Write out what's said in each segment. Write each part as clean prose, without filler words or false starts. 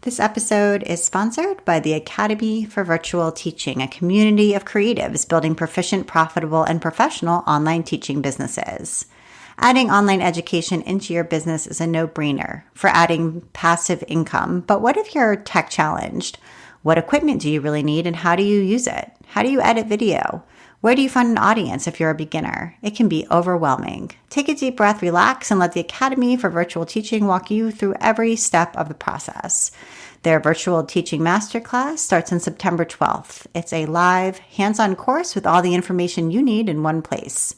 This episode is sponsored by the Academy for Virtual Teaching, a community of creatives building proficient, profitable, and professional online teaching businesses. Adding online education into your business is a no-brainer for adding passive income. But what if you're tech challenged? What equipment do you really need and how do you use it? How do you edit video? Where do you find an audience if you're a beginner? It can be overwhelming. Take a deep breath, relax, and let the Academy for Virtual Teaching walk you through every step of the process. Their virtual teaching masterclass starts on September 12th. It's a live, hands-on course with all the information you need in one place.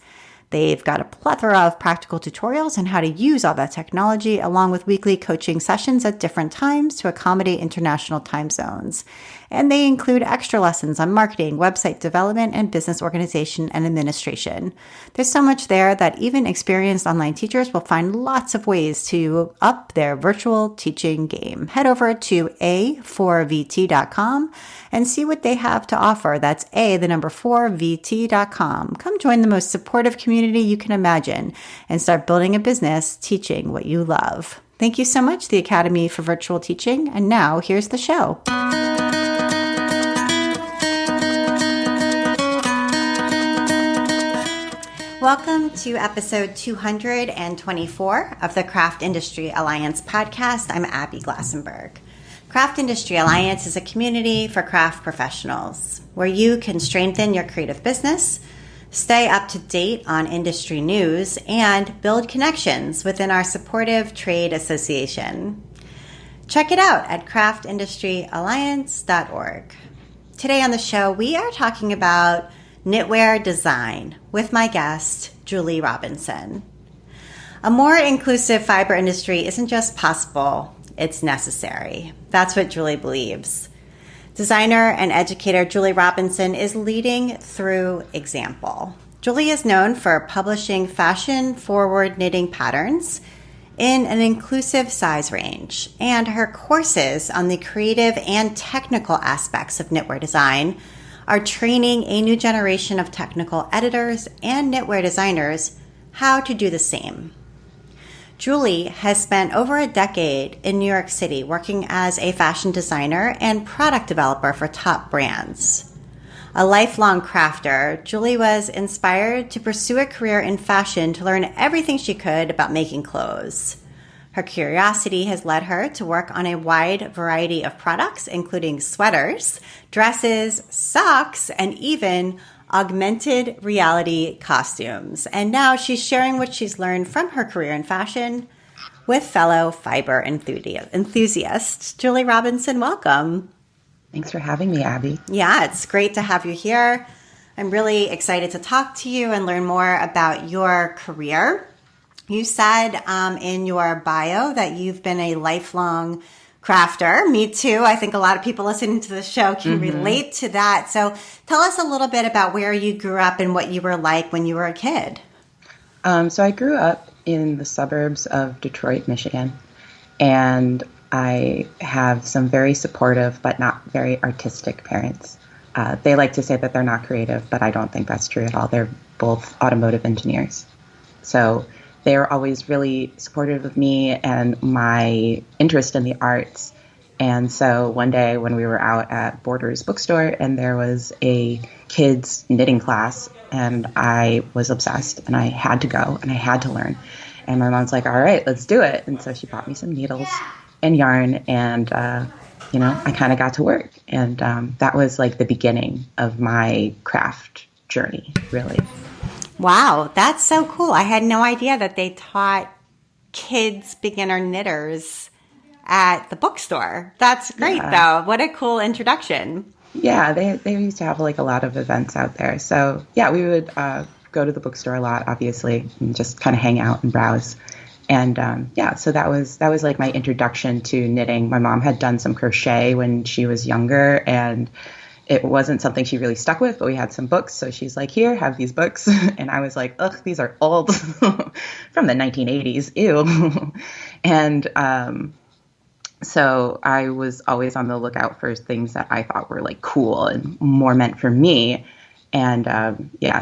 They've got a plethora of practical tutorials on how to use all that technology, along with weekly coaching sessions at different times to accommodate international time zones. And they include extra lessons on marketing, website development, and business organization and administration. There's so much there that even experienced online teachers will find lots of ways to up their virtual teaching game. Head over to a4vt.com and see what they have to offer. That's4vt.com. Come join the most supportive community you can imagine and start building a business teaching what you love. Thank you so much, the Academy for Virtual Teaching. And now here's the show. Welcome to episode 224 of the Craft Industry Alliance podcast. I'm Abby Glassenberg. Craft Industry Alliance is a community for craft professionals where you can strengthen your creative business, stay up to date on industry news, and build connections within our supportive trade association. Check it out at craftindustrｙalliance.org. Today on the show, we are talking about knitwear design with my guest, Julie Robinson. A more inclusive fiber industry isn't just possible, it's necessary. That's what Julie believes. Designer and educator Julie Robinson is leading through example. Julie is known for publishing fashion-forward knitting patterns in an inclusive size range, and her courses on the creative and technical aspects of knitwear design are training a new generation of technical editors and knitwear designers how to do the same. Julie has spent over a decade in New York City working as a fashion designer and product developer for top brands. A lifelong crafter, Julie was inspired to pursue a career in fashion to learn everything she could about making clothes. Her curiosity has led her to work on a wide variety of products, including sweaters, dresses, socks, and even augmented reality costumes. And now she's sharing what she's learned from her career in fashion with fellow fiber enthusiasts. Julie Robinson, welcome. Thanks for having me, Abby. Yeah, it's great to have you here. I'm really excited to talk to you and learn more about your career. You said in your bio that you've been a lifelong crafter. Me too. I think a lot of people listening to the show can relate to that. So tell us a little bit about where you grew up and what you were like when you were a kid. So I grew up in the suburbs of Detroit, Michigan, and I have some very supportive but not very artistic parents. They like to say that they're not creative, but I don't think that's true at all. They're both automotive engineers. So they were always really supportive of me and my interest in the arts. And so one day when we were out at Borders bookstore and there was a kids knitting class and I was obsessed and I had to go and I had to learn. And my mom's like, all right, let's do it. And so she bought me some needles and yarn and, I kind of got to work. And that was like the beginning of my craft journey, really. Wow, that's so cool. I had no idea that they taught kids beginner knitters at the bookstore. That's great, though. What a cool introduction. Yeah, they used to have like a lot of events out there. So, yeah, we would go to the bookstore a lot, obviously, and just kind of hang out and browse. And, so that was like my introduction to knitting. My mom had done some crochet when she was younger, and it wasn't something she really stuck with, but we had some books. So she's like, here, have these books. And I was like, ugh, these are old from the 1980s. Ew. And so I was always on the lookout for things that I thought were like cool and more meant for me. And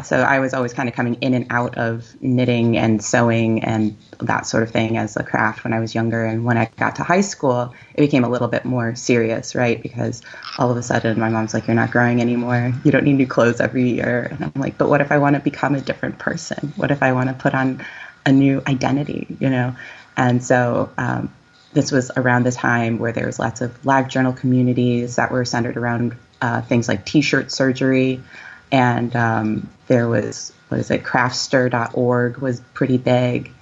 so I was always kind of coming in and out of knitting and sewing and that sort of thing as a craft when I was younger. And when I got to high school, it became a little bit more serious, right? Because all of a sudden my mom's like, you're not growing anymore. You don't need new clothes every year. And I'm like, but what if I want to become a different person? What if I want to put on a new identity, you know? And so this was around the time where there was lots of live journal communities that were centered around things like t-shirt surgery. And there was, craftstir.org was pretty big,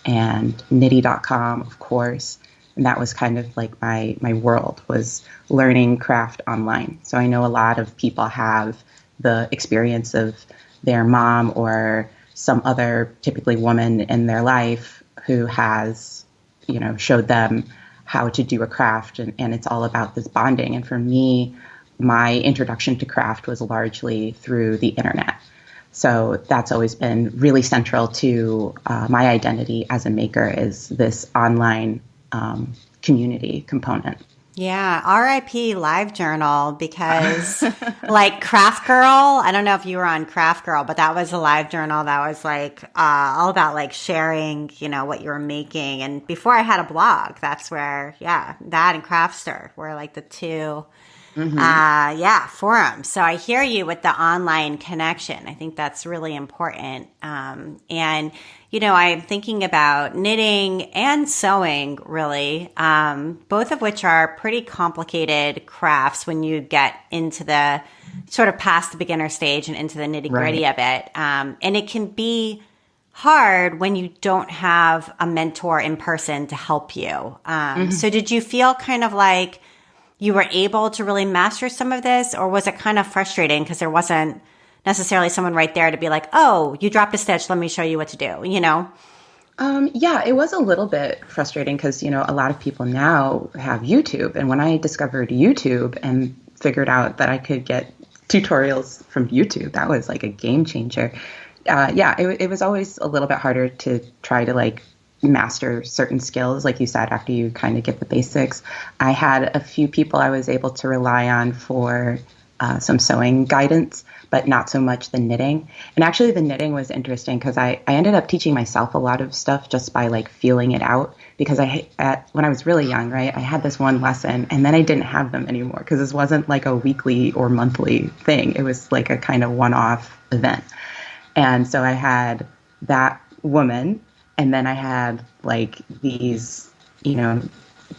and knitty.com, of course. And that was kind of like my world, was learning craft online. So I know a lot of people have the experience of their mom or some other, typically woman in their life, who has, showed them how to do a craft. And it's all about this bonding. And for me, my introduction to craft was largely through the internet. So that's always been really central to my identity as a maker, is this online community component. Yeah, RIP Live Journal, because like Craft Girl, I don't know if you were on Craft Girl, but that was a live journal that was like all about like sharing, what you were making. And before I had a blog, that's where, that and Craftster were like the two forums. So I hear you with the online connection. I think that's really important. And, I'm thinking about knitting and sewing, really, both of which are pretty complicated crafts when you get into the sort of past the beginner stage and into the nitty gritty of it. And it can be hard when you don't have a mentor in person to help you. So did you feel kind of like you were able to really master some of this, or was it kind of frustrating because there wasn't necessarily someone right there to be like, oh, you dropped a stitch, let me show you what to do, It was a little bit frustrating because, a lot of people now have YouTube. And when I discovered YouTube and figured out that I could get tutorials from YouTube, that was like a game changer. It was always a little bit harder to try to like master certain skills, like you said, after you kind of get the basics. I had a few people I was able to rely on for some sewing guidance, but not so much the knitting. And actually the knitting was interesting because I ended up teaching myself a lot of stuff just by like feeling it out, because when I was really young, right, I had this one lesson and then I didn't have them anymore because this wasn't like a weekly or monthly thing. It was like a kind of one-off event. And so I had that woman, and then I had like these,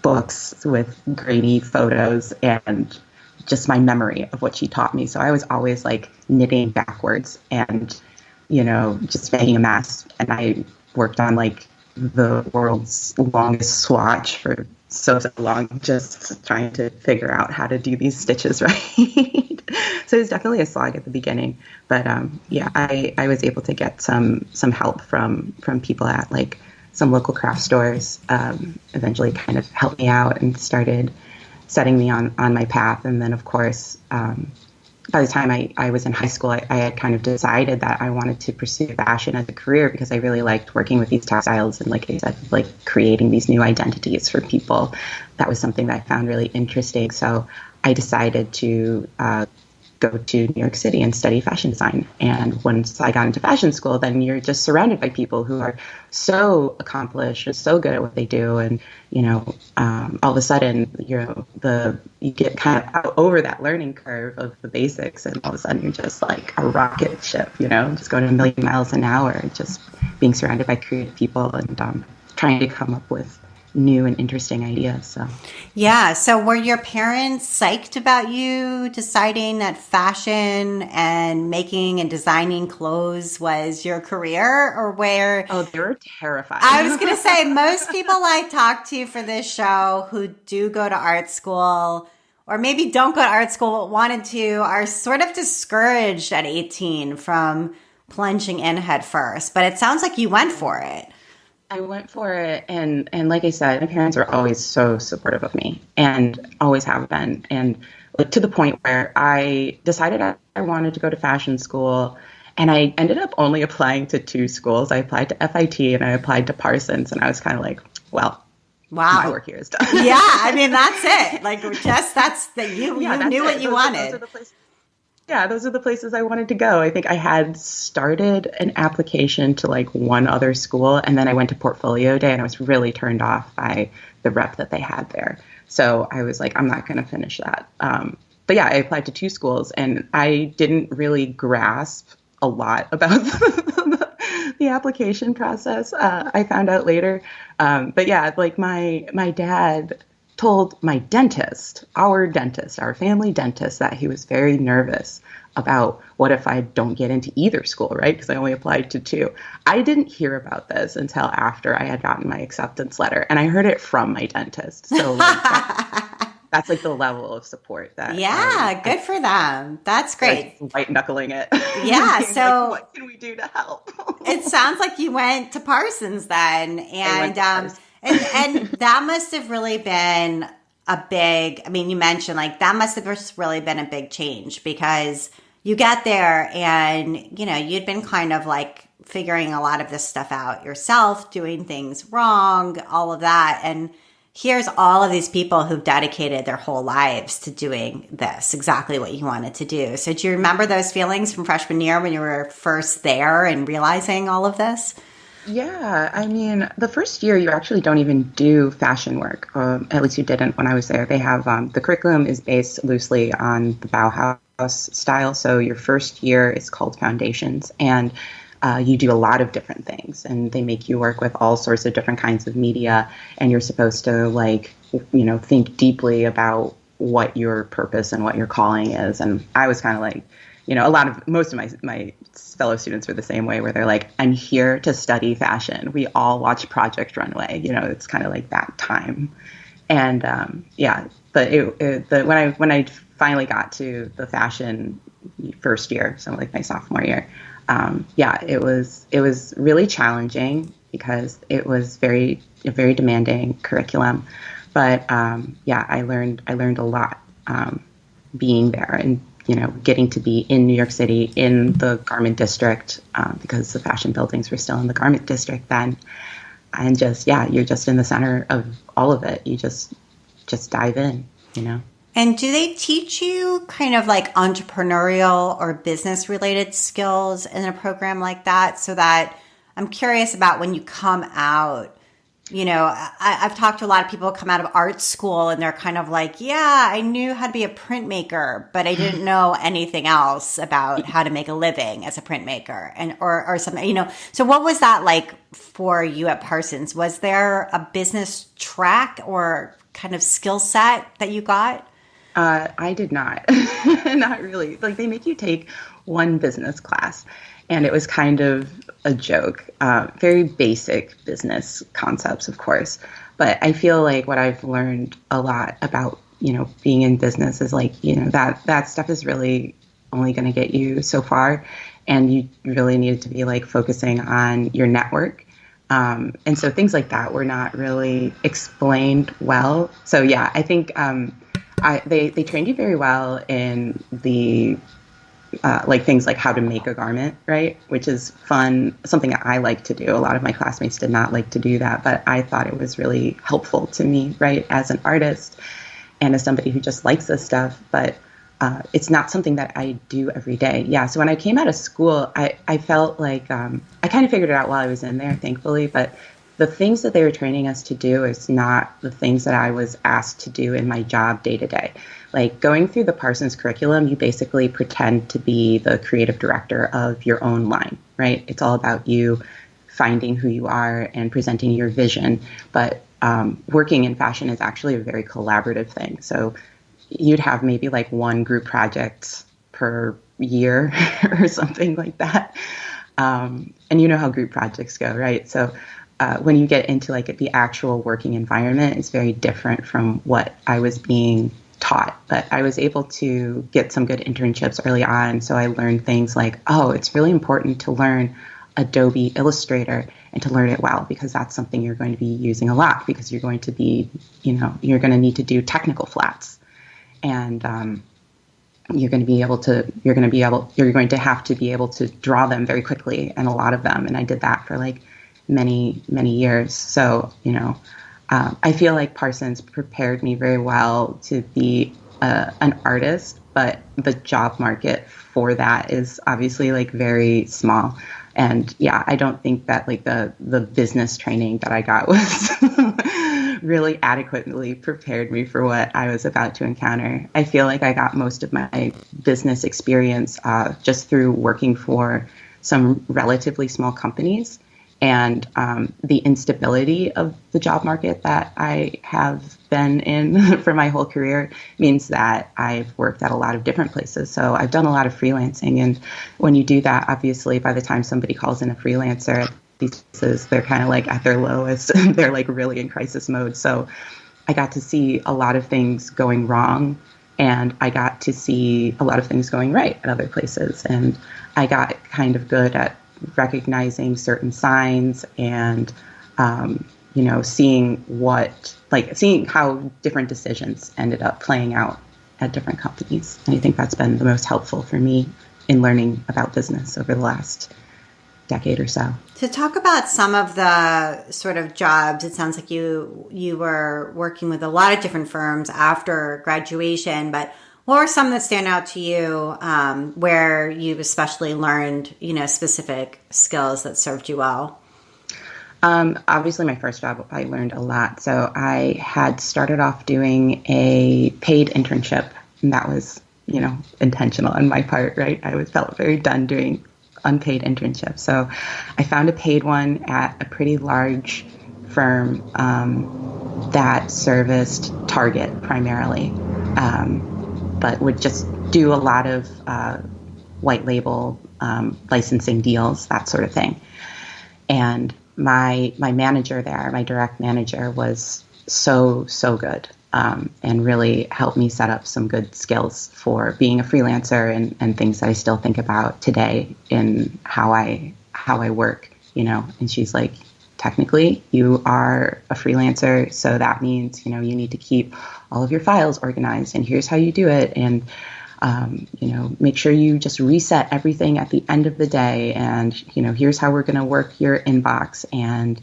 books with grainy photos and just my memory of what she taught me. So I was always like knitting backwards and, just making a mess. And I worked on like the world's longest swatch for so long, just trying to figure out how to do these stitches right. So it was definitely a slog at the beginning. But I was able to get some help from people at like some local craft stores, eventually kind of helped me out and started setting me on my path. And then, of course, by the time I was in high school, I had kind of decided that I wanted to pursue fashion as a career because I really liked working with these textiles and, like I said, like creating these new identities for people. That was something that I found really interesting. So I decided to go to New York City and study fashion design. And once I got into fashion school, then you're just surrounded by people who are so accomplished and so good at what they do. And, all of a sudden, you get kind of out over that learning curve of the basics. And all of a sudden you're just like a rocket ship, just going a million miles an hour, just being surrounded by creative people and trying to come up with new and interesting ideas. So were your parents psyched about you deciding that fashion and making and designing clothes was your career, or where? Oh, they were terrified. I was going to say, most people I talk to for this show who do go to art school, or maybe don't go to art school but wanted to, are sort of discouraged at 18 from plunging in head first. But it sounds like you went for it. I went for it, and like I said, my parents were always so supportive of me, and always have been, and like to the point where I decided I wanted to go to fashion school, and I ended up only applying to 2 schools. I applied to FIT and I applied to Parsons, and I was kind of like, well, wow, my work here is done. Yeah, I mean, that's it. Like, just you knew what you wanted. Yeah, those are the places I wanted to go. I think I had started an application to like one other school, and then I went to portfolio day and I was really turned off by the rep that they had there. So I was like, I'm not going to finish that. But yeah, I applied to two schools and I didn't really grasp a lot about the application process. I found out later. But yeah, like my dad told my dentist, our family dentist, that he was very nervous about what if I don't get into either school, right? Because I only applied to two. I didn't hear about this until after I had gotten my acceptance letter, and I heard it from my dentist. So like that's like the level of support that Yeah, good for them. That's great. White knuckling it. Yeah, Being so like, what can we do to help? it sounds like you went to Parsons then, and Parsons. and that must have really been a big. I mean, you mentioned like that must have just really been a big change because you get there and you'd been kind of like figuring a lot of this stuff out yourself, doing things wrong, all of that, and here's all of these people who've dedicated their whole lives to doing this, exactly what you wanted to do. So do you remember those feelings from freshman year when you were first there and realizing all of this? Yeah, I mean, the first year you actually don't even do fashion work. At least you didn't when I was there. They have the curriculum is based loosely on the Bauhaus style. So your first year is called Foundations, and you do a lot of different things, and they make you work with all sorts of different kinds of media, and you're supposed to think deeply about what your purpose and what your calling is. And I was kind of like, most of my fellow students were the same way, where they're like, I'm here to study fashion. We all watch Project Runway. It's kind of like that time. And but when I finally got to the fashion first year, so like my sophomore year, it was really challenging because it was a very demanding curriculum. But I learned a lot being there, and getting to be in New York City in the garment district, because the fashion buildings were still in the garment district then. And you're just in the center of all of it. You just dive in. And do they teach you kind of like entrepreneurial or business related skills in a program like that? So that I'm curious about when you come out. I've talked to a lot of people who come out of art school and they're kind of like, yeah, I knew how to be a printmaker, but I didn't know anything else about how to make a living as a printmaker or something, So what was that like for you at Parsons? Was there a business track or kind of skill set that you got? I did not. Not really. Like, they make you take one business class, and it was kind of a joke. Very basic business concepts, of course. But I feel like what I've learned a lot about, being in business is like, that stuff is really only going to get you so far. And you really needed to be like focusing on your network. And so things like that were not really explained well. So yeah, I think they trained you very well in the like things like how to make a garment, right? Which is fun, something I like to do. A lot of my classmates did not like to do that, but I thought it was really helpful to me, right, as an artist and as somebody who just likes this stuff. But it's not something that I do every day. Yeah, so when I came out of school, I felt like I kind of figured it out while I was in there, thankfully, but the things that they were training us to do is not the things that I was asked to do in my job day to day. Like, going through the Parsons curriculum, you basically pretend to be the creative director of your own line, right? It's all about you finding who you are and presenting your vision. But working in fashion is actually a very collaborative thing. So you'd have maybe like one group project per year or something like that. And you know how group projects go, right? So when you get into like the actual working environment, it's very different from what I was being taught. But I was able to get some good internships early on. So I learned things like, oh, it's really important to learn Adobe Illustrator and to learn it well, because that's something you're going to be using a lot, because you're going to be, you're going to need to do technical flats. And you're going to have to be able to draw them very quickly, and a lot of them. And I did that for like many, many years. So, I feel like Parsons prepared me very well to be an artist, but the job market for that is obviously like very small. And yeah, I don't think that like the business training that I got was really adequately prepared me for what I was about to encounter. I feel like I got most of my business experience just through working for some relatively small companies. And the instability of the job market that I have been in for my whole career means that I've worked at a lot of different places. So I've done a lot of freelancing. And when you do that, obviously, by the time somebody calls in a freelancer at these places, they're kind of like at their lowest. They're like really in crisis mode. So I got to see a lot of things going wrong. And I got to see a lot of things going right at other places. And I got kind of good at recognizing certain signs and, seeing how different decisions ended up playing out at different companies. And I think that's been the most helpful for me in learning about business over the last decade or so. To talk about some of the sort of jobs, it sounds like you were working with a lot of different firms after graduation, but what were some that stand out to you where you especially learned, specific skills that served you well? Obviously, my first job, I learned a lot. So I had started off doing a paid internship, and that was, intentional on my part, right? I felt very done doing unpaid internships. So I found a paid one at a pretty large firm that serviced Target primarily. But would just do a lot of white label licensing deals, that sort of thing. And my manager there, my direct manager, was so good and really helped me set up some good skills for being a freelancer and things that I still think about today in how I work, And she's like, technically, you are a freelancer, so that means, you need to keep all of your files organized, and here's how you do it, and, make sure you just reset everything at the end of the day, and, here's how we're going to work your inbox, and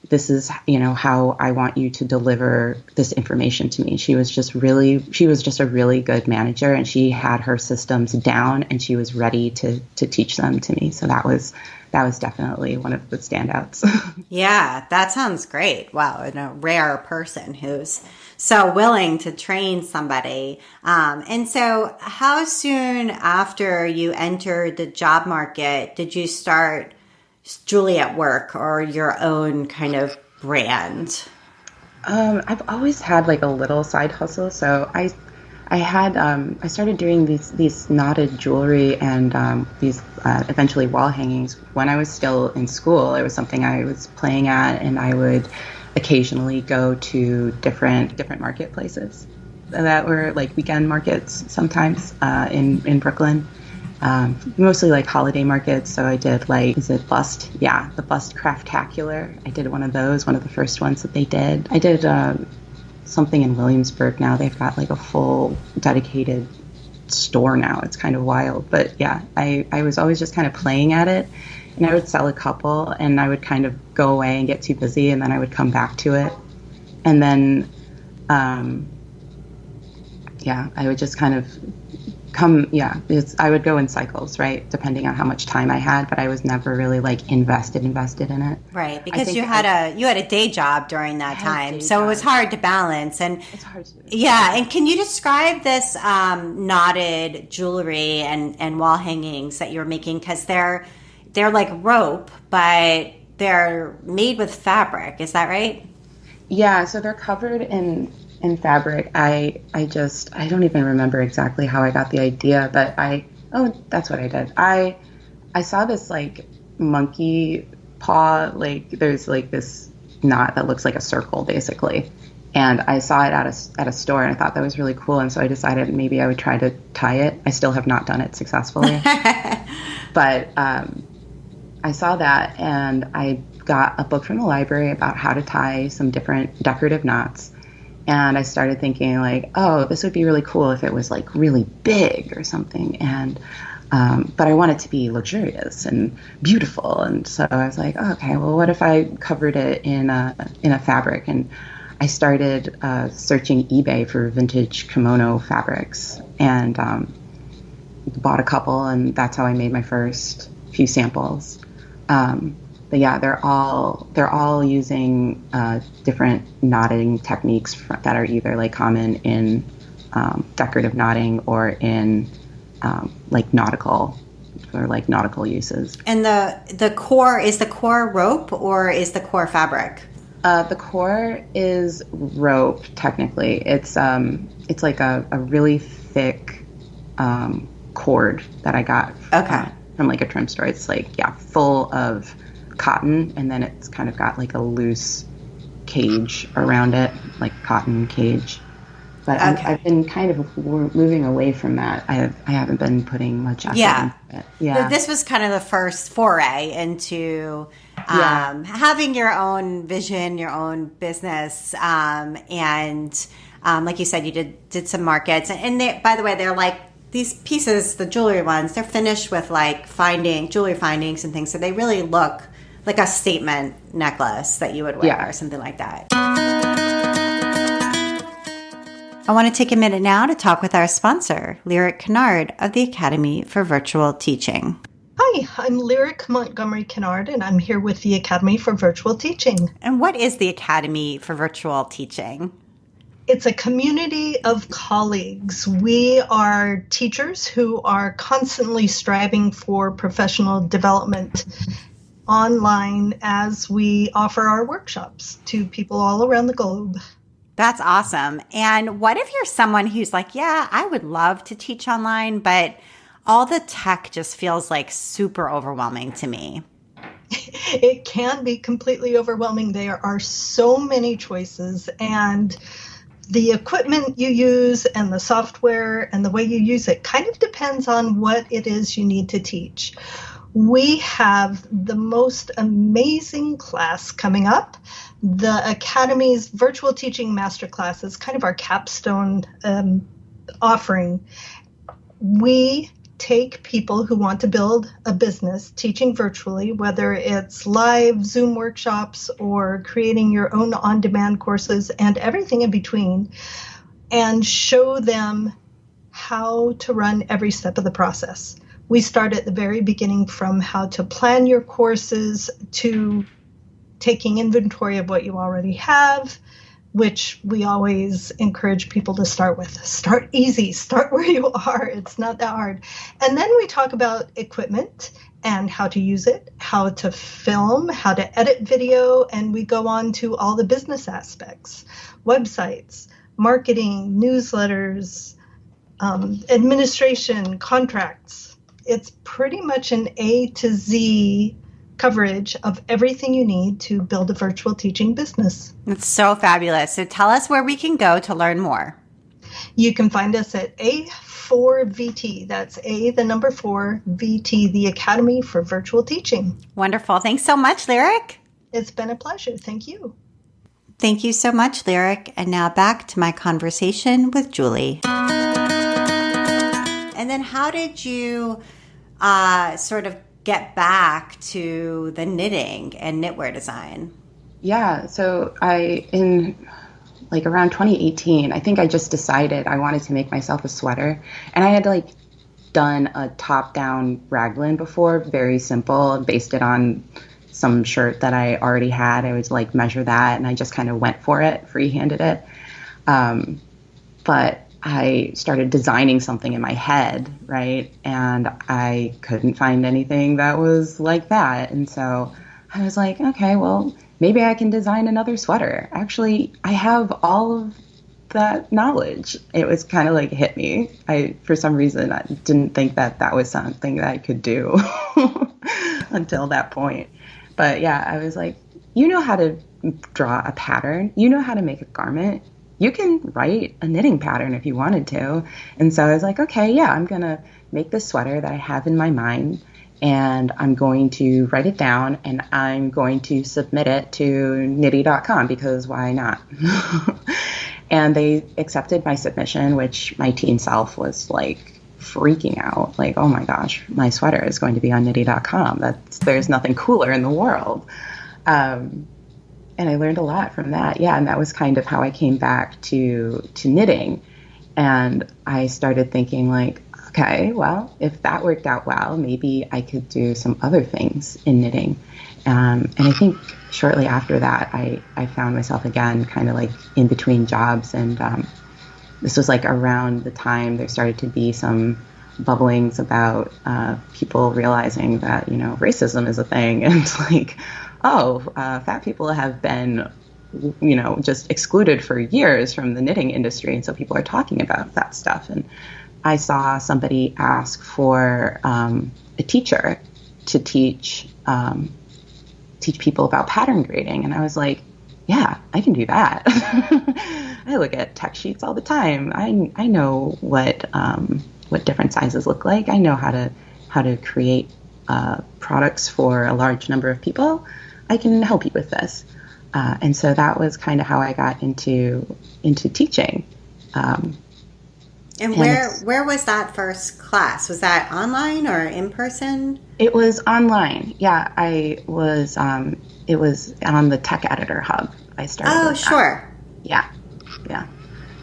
this is, how I want you to deliver this information to me. She was just a really good manager, and she had her systems down, and she was ready to teach them to me. So that was definitely one of the standouts. Yeah, that sounds great. Wow, and a rare person who's so willing to train somebody. And so how soon after you entered the job market did you start Julie at Work or your own kind of brand? I've always had like a little side hustle. So I started doing these knotted jewelry and these eventually wall hangings when I was still in school. It was something I was playing at, and I would occasionally go to different marketplaces that were like weekend markets sometimes in Brooklyn. Mostly like holiday markets. So I did the Bust Craftacular. I did one of those, one of the first ones that they did. I did something in Williamsburg now. They've got like a full dedicated store now. It's kind of wild. But yeah, I was always just kind of playing at it, and I would sell a couple, and I would kind of go away and get too busy, and then I would come back to it. And then, I would just kind of I would go in cycles, right? Depending on how much time I had, but I was never really like invested in it. Right. Because you had a day job during that time. So it was hard to balance. And it's hard to do. Yeah. And can you describe this knotted jewelry and wall hangings that you're making? Because they're like rope, but they're made with fabric. Is that right? Yeah. So they're covered in fabric. I don't even remember exactly how I got the idea, but that's what I did. I saw this like monkey paw, like there's like this knot that looks like a circle basically. And I saw it at a store, and I thought that was really cool. And so I decided maybe I would try to tie it. I still have not done it successfully, but I saw that, and I got a book from the library about how to tie some different decorative knots. And I started thinking like, oh, this would be really cool if it was like really big or something. And but I want it to be luxurious and beautiful. And so I was like, oh, okay, well, what if I covered it in a fabric? And I started searching eBay for vintage kimono fabrics and bought a couple, and that's how I made my first few samples. But yeah, they're all using different knotting techniques that are either like common in decorative knotting or in like nautical uses. And the core, is the core rope or is the core fabric? The core is rope. Technically, it's like a really thick cord that I got from like a trim store. It's like full of cotton, and then it's kind of got like a loose cage around it, like cotton cage. But I've been kind of moving away from that. I haven't been putting much effort into it. Yeah. This was kind of the first foray into having your own vision, your own business. And like you said, you did some markets. And they, by the way, they're like these pieces, the jewelry ones, they're finished with like jewelry findings and things. So they really look like a statement necklace that you would wear or something like that. I want to take a minute now to talk with our sponsor, Lyric Kennard of the Academy for Virtual Teaching. Hi, I'm Lyric Montgomery Kennard, and I'm here with the Academy for Virtual Teaching. And what is the Academy for Virtual Teaching? It's a community of colleagues. We are teachers who are constantly striving for professional development online as we offer our workshops to people all around the globe. That's awesome. And what if you're someone who's like, yeah, I would love to teach online, but all the tech just feels like super overwhelming to me? It can be completely overwhelming. There are so many choices, and the equipment you use and the software and the way you use it kind of depends on what it is you need to teach. We have the most amazing class coming up. The Academy's Virtual Teaching Masterclass is kind of our capstone offering. We take people who want to build a business teaching virtually, whether it's live Zoom workshops or creating your own on-demand courses and everything in between, and show them how to run every step of the process. We start at the very beginning, from how to plan your courses to taking inventory of what you already have, which we always encourage people to start with. Start easy. Start where you are. It's not that hard. And then we talk about equipment and how to use it, how to film, how to edit video, and we go on to all the business aspects, websites, marketing, newsletters, administration, contracts. It's pretty much an A to Z coverage of everything you need to build a virtual teaching business. It's so fabulous. So tell us where we can go to learn more. You can find us at A4VT. That's A, the number 4, VT, the Academy for Virtual Teaching. Wonderful. Thanks so much, Lyric. It's been a pleasure. Thank you. Thank you so much, Lyric. And now back to my conversation with Julie. And then how did you sort of get back to the knitting and knitwear design? Yeah, so in like around 2018, I think I just decided I wanted to make myself a sweater. And I had like done a top-down raglan before, very simple, based it on some shirt that I already had. I would like measure that, and I just kind of went for it, free-handed it. But I started designing something in my head, right? And I couldn't find anything that was like that. And so I was like, okay, well, maybe I can design another sweater. Actually, I have all of that knowledge. It was kind of like hit me. For some reason, I didn't think that was something that I could do until that point. But yeah, I was like, you know how to draw a pattern. You know how to make a garment. You can write a knitting pattern if you wanted to. And so I was like, okay, yeah, I'm going to make this sweater that I have in my mind, and I'm going to write it down, and I'm going to submit it to knitty.com, because why not? And they accepted my submission, which my teen self was like freaking out. Like, oh my gosh, my sweater is going to be on knitty.com. There's nothing cooler in the world. And I learned a lot from that. Yeah, and that was kind of how I came back to knitting. And I started thinking like, okay, well, if that worked out well, maybe I could do some other things in knitting. And I think shortly after that, I found myself again kind of like in between jobs. And this was like around the time there started to be some bubblings about people realizing that, racism is a thing. And like, fat people have been, just excluded for years from the knitting industry. And so people are talking about that stuff. And I saw somebody ask for a teacher to teach people about pattern grading. And I was like, yeah, I can do that. I look at tech sheets all the time. I know what different sizes look like. I know how to create products for a large number of people. I can help you with this. And so that was kind of how I got into teaching. And where was that first class? Was that online or in person? It was online. Yeah, it was on the Tech Editor Hub. I started. Oh, sure. Yeah.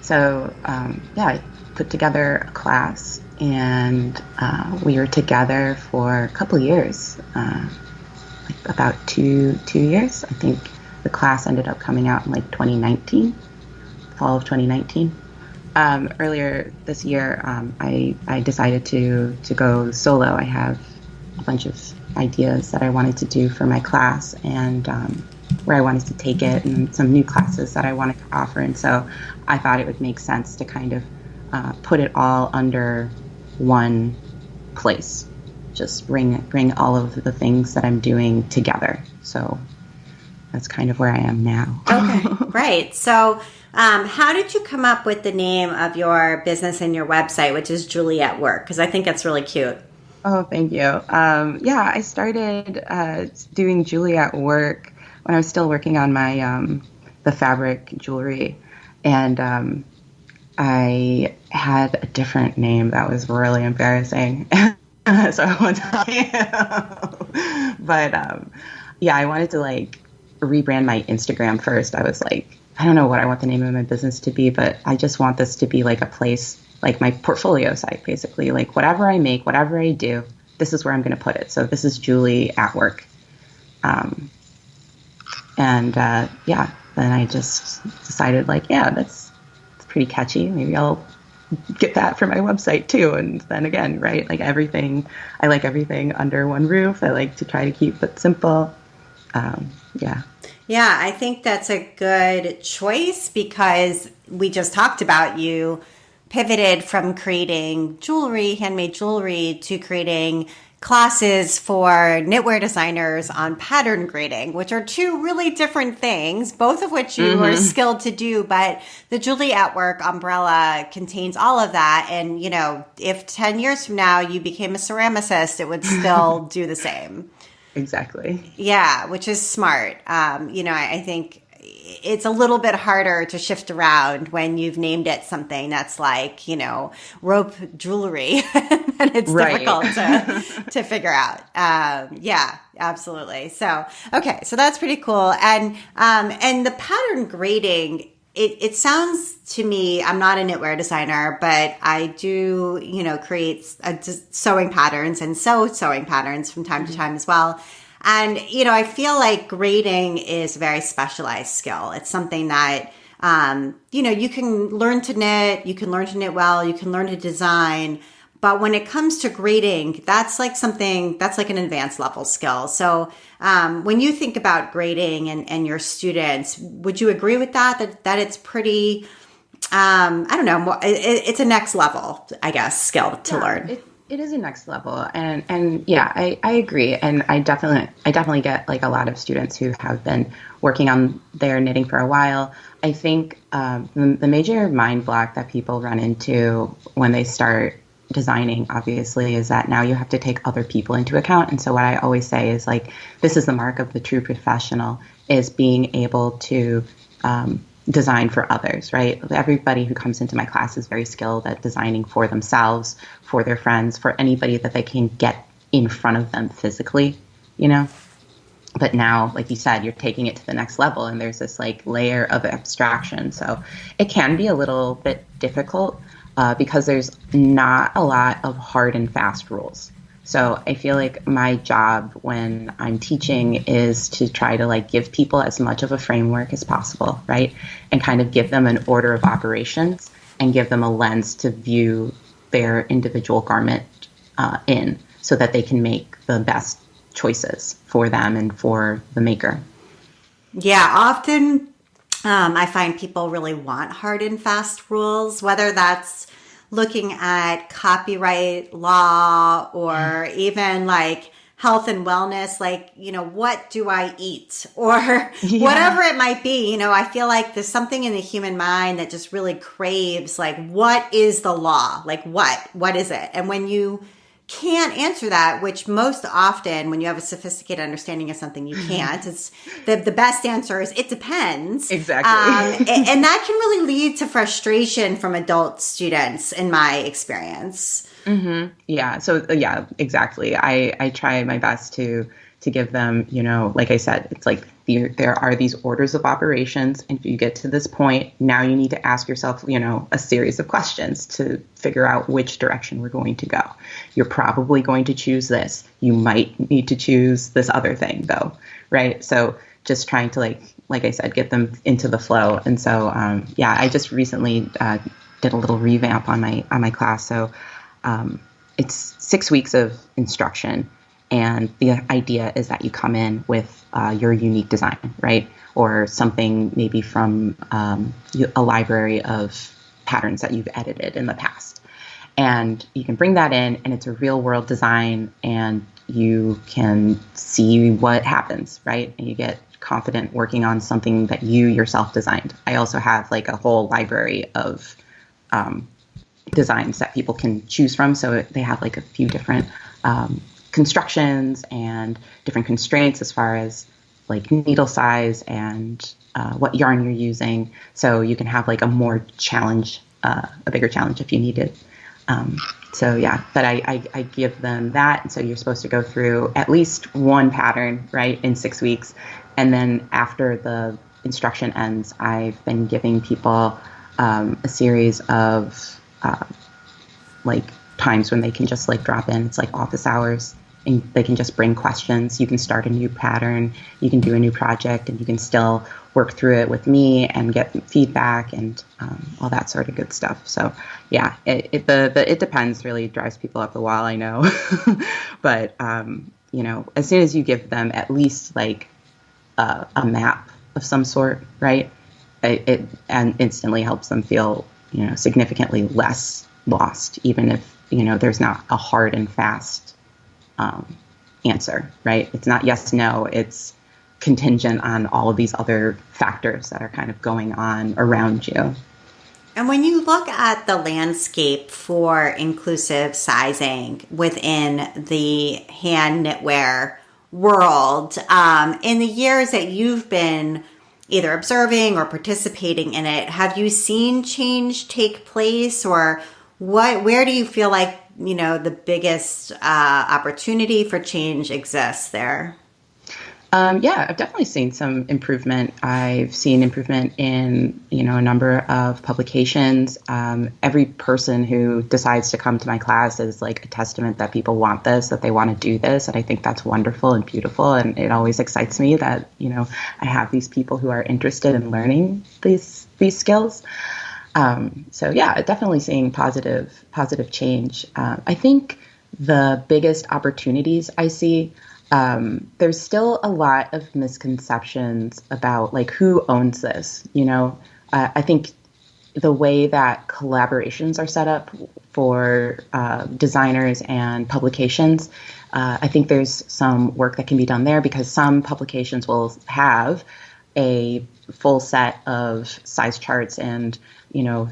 So I put together a class, and we were together for a couple years, like about two years. I think the class ended up coming out in like 2019, fall of 2019. Earlier this year, I decided to go solo. I have a bunch of ideas that I wanted to do for my class, and where I wanted to take it, and some new classes that I wanted to offer. And so I thought it would make sense to kind of put it all under one place, just bring all of the things that I'm doing together. So that's kind of where I am now. Okay, right. So how did you come up with the name of your business and your website, which is Julie at Work? Because I think it's really cute. Oh, thank you. I started doing Julie at Work when I was still working on my the fabric jewelry, and I had a different name that was really embarrassing, so I won't tell you. But I wanted to like rebrand my Instagram first. I was like, I don't know what I want the name of my business to be, but I just want this to be like a place, like my portfolio site, basically. Like whatever I make, whatever I do, this is where I'm going to put it. So this is Julie at Work. Then I just decided like, that's pretty catchy. Maybe I'll get that for my website too. And then again, right, like everything, I like everything under one roof. I like to try to keep it simple. Yeah, I think that's a good choice because we just talked about you pivoted from creating jewelry, handmade jewelry, to creating classes for knitwear designers on pattern grading, which are two really different things, both of which you are skilled to do. But the Julie at Work umbrella contains all of that. And, if 10 years from now you became a ceramicist, it would still do the same. Exactly. Yeah, which is smart. I think it's a little bit harder to shift around when you've named it something that's like, rope jewelry, and it's difficult to figure out. Yeah, absolutely. So, okay, so that's pretty cool. And the pattern grading, it sounds to me, I'm not a knitwear designer, but I do, create sewing patterns and sew sewing patterns from time to time as well. And, I feel like grading is a very specialized skill. It's something that, you can learn to knit, you can learn to knit well, you can learn to design. But when it comes to grading, that's like an advanced level skill. So when you think about grading and your students, would you agree with that it's pretty, I don't know, it's a next level, I guess, skill to learn? It is a next level. And yeah, I agree. And I definitely get like a lot of students who have been working on their knitting for a while. I think the major mind block that people run into when they start designing, obviously, is that now you have to take other people into account. And so what I always say is like, this is the mark of the true professional, is being able to design for others, right? Everybody who comes into my class is very skilled at designing for themselves, for their friends, for anybody that they can get in front of them physically, But now, like you said, you're taking it to the next level, and there's this like layer of abstraction. So it can be a little bit difficult because there's not a lot of hard and fast rules. So I feel like my job when I'm teaching is to try to like give people as much of a framework as possible, right? And kind of give them an order of operations and give them a lens to view their individual garment in, so that they can make the best choices for them and for the maker. Yeah, often I find people really want hard and fast rules, whether that's looking at copyright law or even like health and wellness, like, what do I eat or whatever it might be. I feel like there's something in the human mind that just really craves, like, what is the law? Like, what is it? And when you can't answer that, which most often when you have a sophisticated understanding of something, you can't. It's the best answer is it depends. Exactly. And that can really lead to frustration from adult students in my experience. Mm-hmm. Yeah. So yeah, exactly. I try my best to give them, like I said, it's like there are these orders of operations. And if you get to this point, now you need to ask yourself, a series of questions to figure out which direction we're going to go. You're probably going to choose this. You might need to choose this other thing though. Right. So just trying to like I said, get them into the flow. And so, I just recently did a little revamp on my class. So it's 6 weeks of instruction. And the idea is that you come in with your unique design, right? Or something maybe from a library of patterns that you've edited in the past. And you can bring that in, and it's a real world design, and you can see what happens, right? And you get confident working on something that you yourself designed. I also have like a whole library of designs that people can choose from. So they have like a few different constructions and different constraints as far as like needle size and what yarn you're using. So you can have like a more challenge, a bigger challenge if you need it. But I give them that. And so you're supposed to go through at least one pattern, right, in 6 weeks. And then after the instruction ends, I've been giving people a series of like times when they can just like drop in. It's like office hours, and they can just bring questions. You can start a new pattern, you can do a new project, and you can still work through it with me and get feedback and all that sort of good stuff. So yeah, it depends, really drives people up the wall, I know. But as soon as you give them at least like a map of some sort, right, it and instantly helps them feel significantly less lost, even if there's not a hard and fast answer, right? It's not yes, no, it's contingent on all of these other factors that are kind of going on around you. And when you look at the landscape for inclusive sizing within the hand knitwear world, in the years that you've been either observing or participating in it, have you seen change take place, or where do you feel like the biggest opportunity for change exists there? I've definitely seen some improvement. I've seen improvement in, a number of publications. Every person who decides to come to my class is like a testament that people want this, that they want to do this. And I think that's wonderful and beautiful. And it always excites me that, I have these people who are interested in learning these skills. Definitely seeing positive change. I think the biggest opportunities I see, there's still a lot of misconceptions about like who owns this. I think the way that collaborations are set up for designers and publications, I think there's some work that can be done there, because some publications will have a full set of size charts and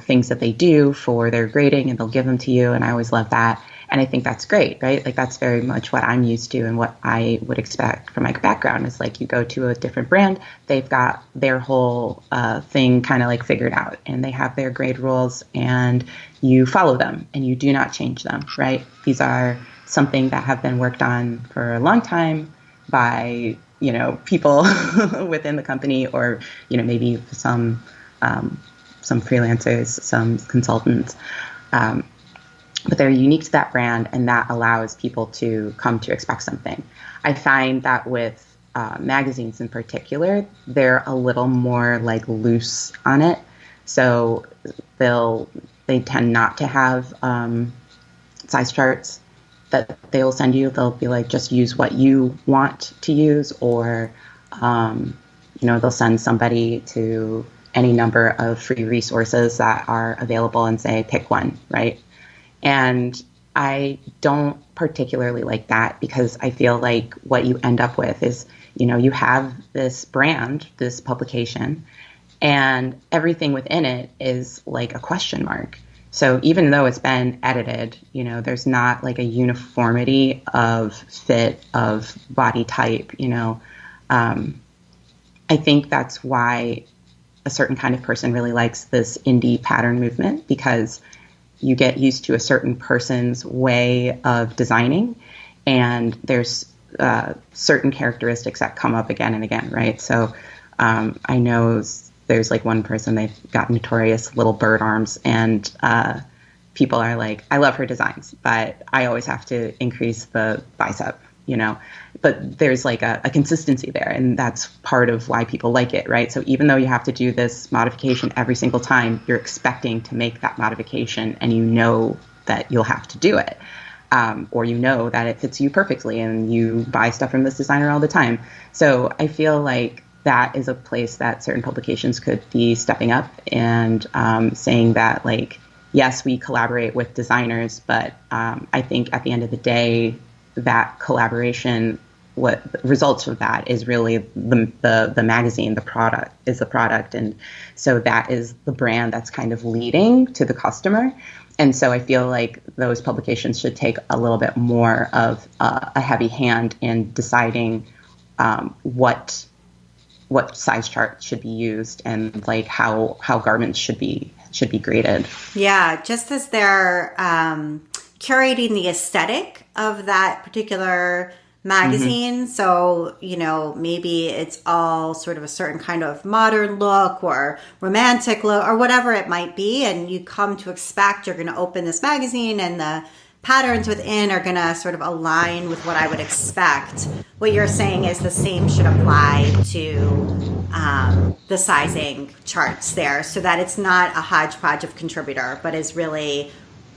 things that they do for their grading, and they'll give them to you. And I always love that. And I think that's great, right? Like that's very much what I'm used to and what I would expect from my background is like you go to a different brand, they've got their whole thing kind of like figured out, and they have their grade rules and you follow them and you do not change them, right? These are something that have been worked on for a long time by people within the company, or, maybe some freelancers, some consultants. But they're unique to that brand, and that allows people to come to expect something. I find that with magazines in particular, they're a little more like loose on it. So they tend not to have size charts that they will send you. They'll be like, just use what you want to use, or they'll send somebody to any number of free resources that are available and say, pick one, right? And I don't particularly like that, because I feel like what you end up with is, you have this brand, this publication, and everything within it is like a question mark. So even though it's been edited, there's not like a uniformity of fit, of body type, I think that's why a certain kind of person really likes this indie pattern movement, because you get used to a certain person's way of designing, and there's certain characteristics that come up again and again, right? So I know there's like one person, they've got notorious little bird arms, and people are like, I love her designs, but I always have to increase the bicep, but there's like a consistency there, and that's part of why people like it, right? So even though you have to do this modification every single time, you're expecting to make that modification, and that you'll have to do it. Or that it fits you perfectly, and you buy stuff from this designer all the time. So I feel like that is a place that certain publications could be stepping up and saying that, like, yes, we collaborate with designers, but I think at the end of the day, that collaboration, what results of that is really the magazine, the product. And so that is the brand that's kind of leading to the customer. And so I feel like those publications should take a little bit more of a heavy hand in deciding what size chart should be used, and like how garments should be graded. Yeah, just as they're curating the aesthetic of that particular magazine. Mm-hmm. So, maybe it's all sort of a certain kind of modern look or romantic look or whatever it might be. And you come to expect, you're going to open this magazine and the patterns within are going to sort of align with what I would expect. What you're saying is the same should apply to the sizing charts there, so that it's not a hodgepodge of contributor, but is really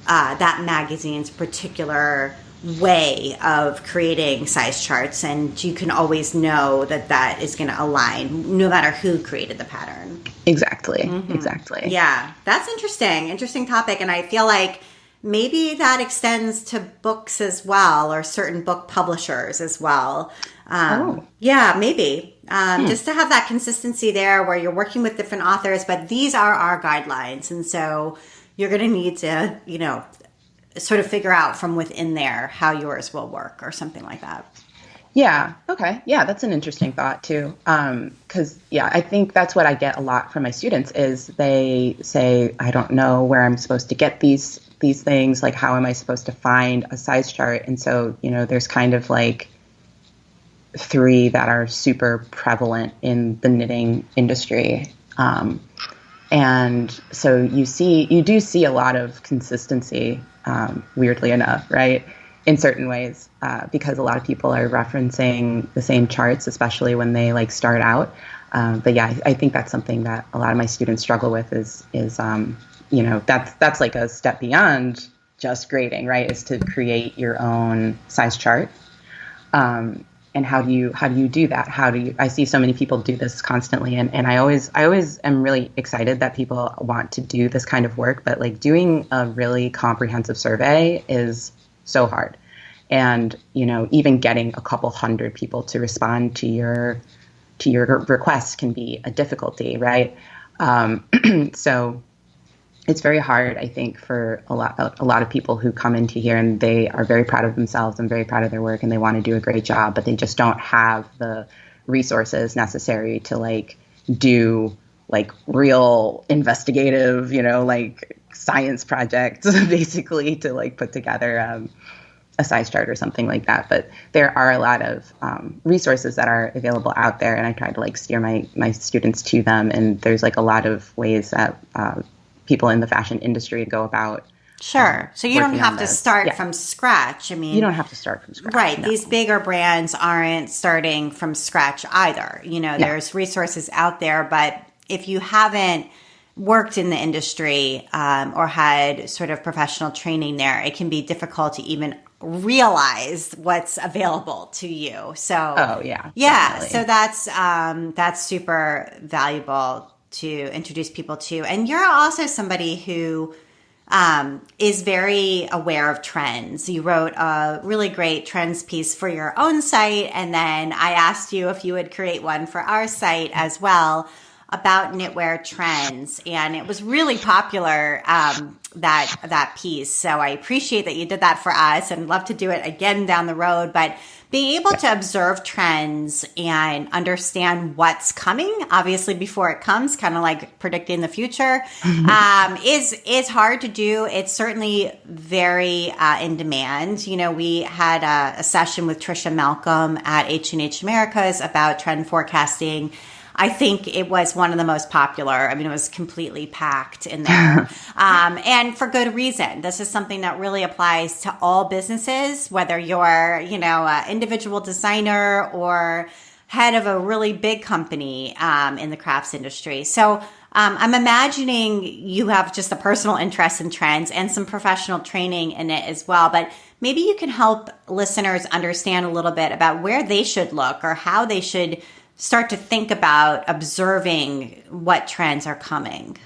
that magazine's particular way of creating size charts, and you can always know that is going to align no matter who created the pattern. Exactly. Mm-hmm. Exactly. Yeah, that's interesting topic, and I feel like maybe that extends to books as well, or certain book publishers as well. Yeah, maybe. Just to have that consistency there where you're working with different authors, but these are our guidelines, and so you're going to need to, sort of figure out from within there how yours will work or something like that. Yeah. Okay. Yeah. That's an interesting thought too. Cause I think that's what I get a lot from my students is they say, I don't know where I'm supposed to get these things. Like, how am I supposed to find a size chart? And so, there's kind of like 3 that are super prevalent in the knitting industry. And so you do see a lot of consistency, weirdly enough, right? In certain ways, because a lot of people are referencing the same charts, especially when they like start out. But yeah, I think that's something that a lot of my students struggle with is that's like a step beyond just grading, right? Is to create your own size chart. And how do you do that? I see so many people do this constantly, and I always am really excited that people want to do this kind of work, but like doing a really comprehensive survey is so hard. And, even getting a couple hundred people to respond to your request can be a difficulty, right? So it's very hard, I think, for a lot of people who come into here and they are very proud of themselves and very proud of their work and they want to do a great job, but they just don't have the resources necessary to like do like real investigative, like science projects, basically, to like put together a size chart or something like that. But there are a lot of resources that are available out there, and I try to like steer my students to them. And there's like a lot of ways that people in the fashion industry go about. Sure. So you don't have to start from scratch. I mean, you don't have to start from scratch. Right. No. These bigger brands aren't starting from scratch either. You know, there's resources out there, but if you haven't worked in the industry or had sort of professional training there, it can be difficult to even realize what's available to you. So, definitely. So that's super valuable to introduce people to. And you're also somebody who is very aware of trends. You wrote a really great trends piece for your own site, and then I asked you if you would create one for our site as well about knitwear trends, and it was really popular, that piece. So I appreciate that you did that for us, and love to do it again down the road. But being able to observe trends and understand what's coming, obviously before it comes, kind of like predicting the future, is hard to do. It's certainly very in demand. You know, we had a session with Trisha Malcolm at H&H Americas about trend forecasting. I think it was one of the most popular. I mean, it was completely packed in there. And for good reason. This is something that really applies to all businesses, whether you're, you know, an individual designer or head of a really big company in the crafts industry. So I'm imagining you have just a personal interest in trends and some professional training in it as well. But maybe you can help listeners understand a little bit about where they should look or how they should start to think about observing what trends are coming.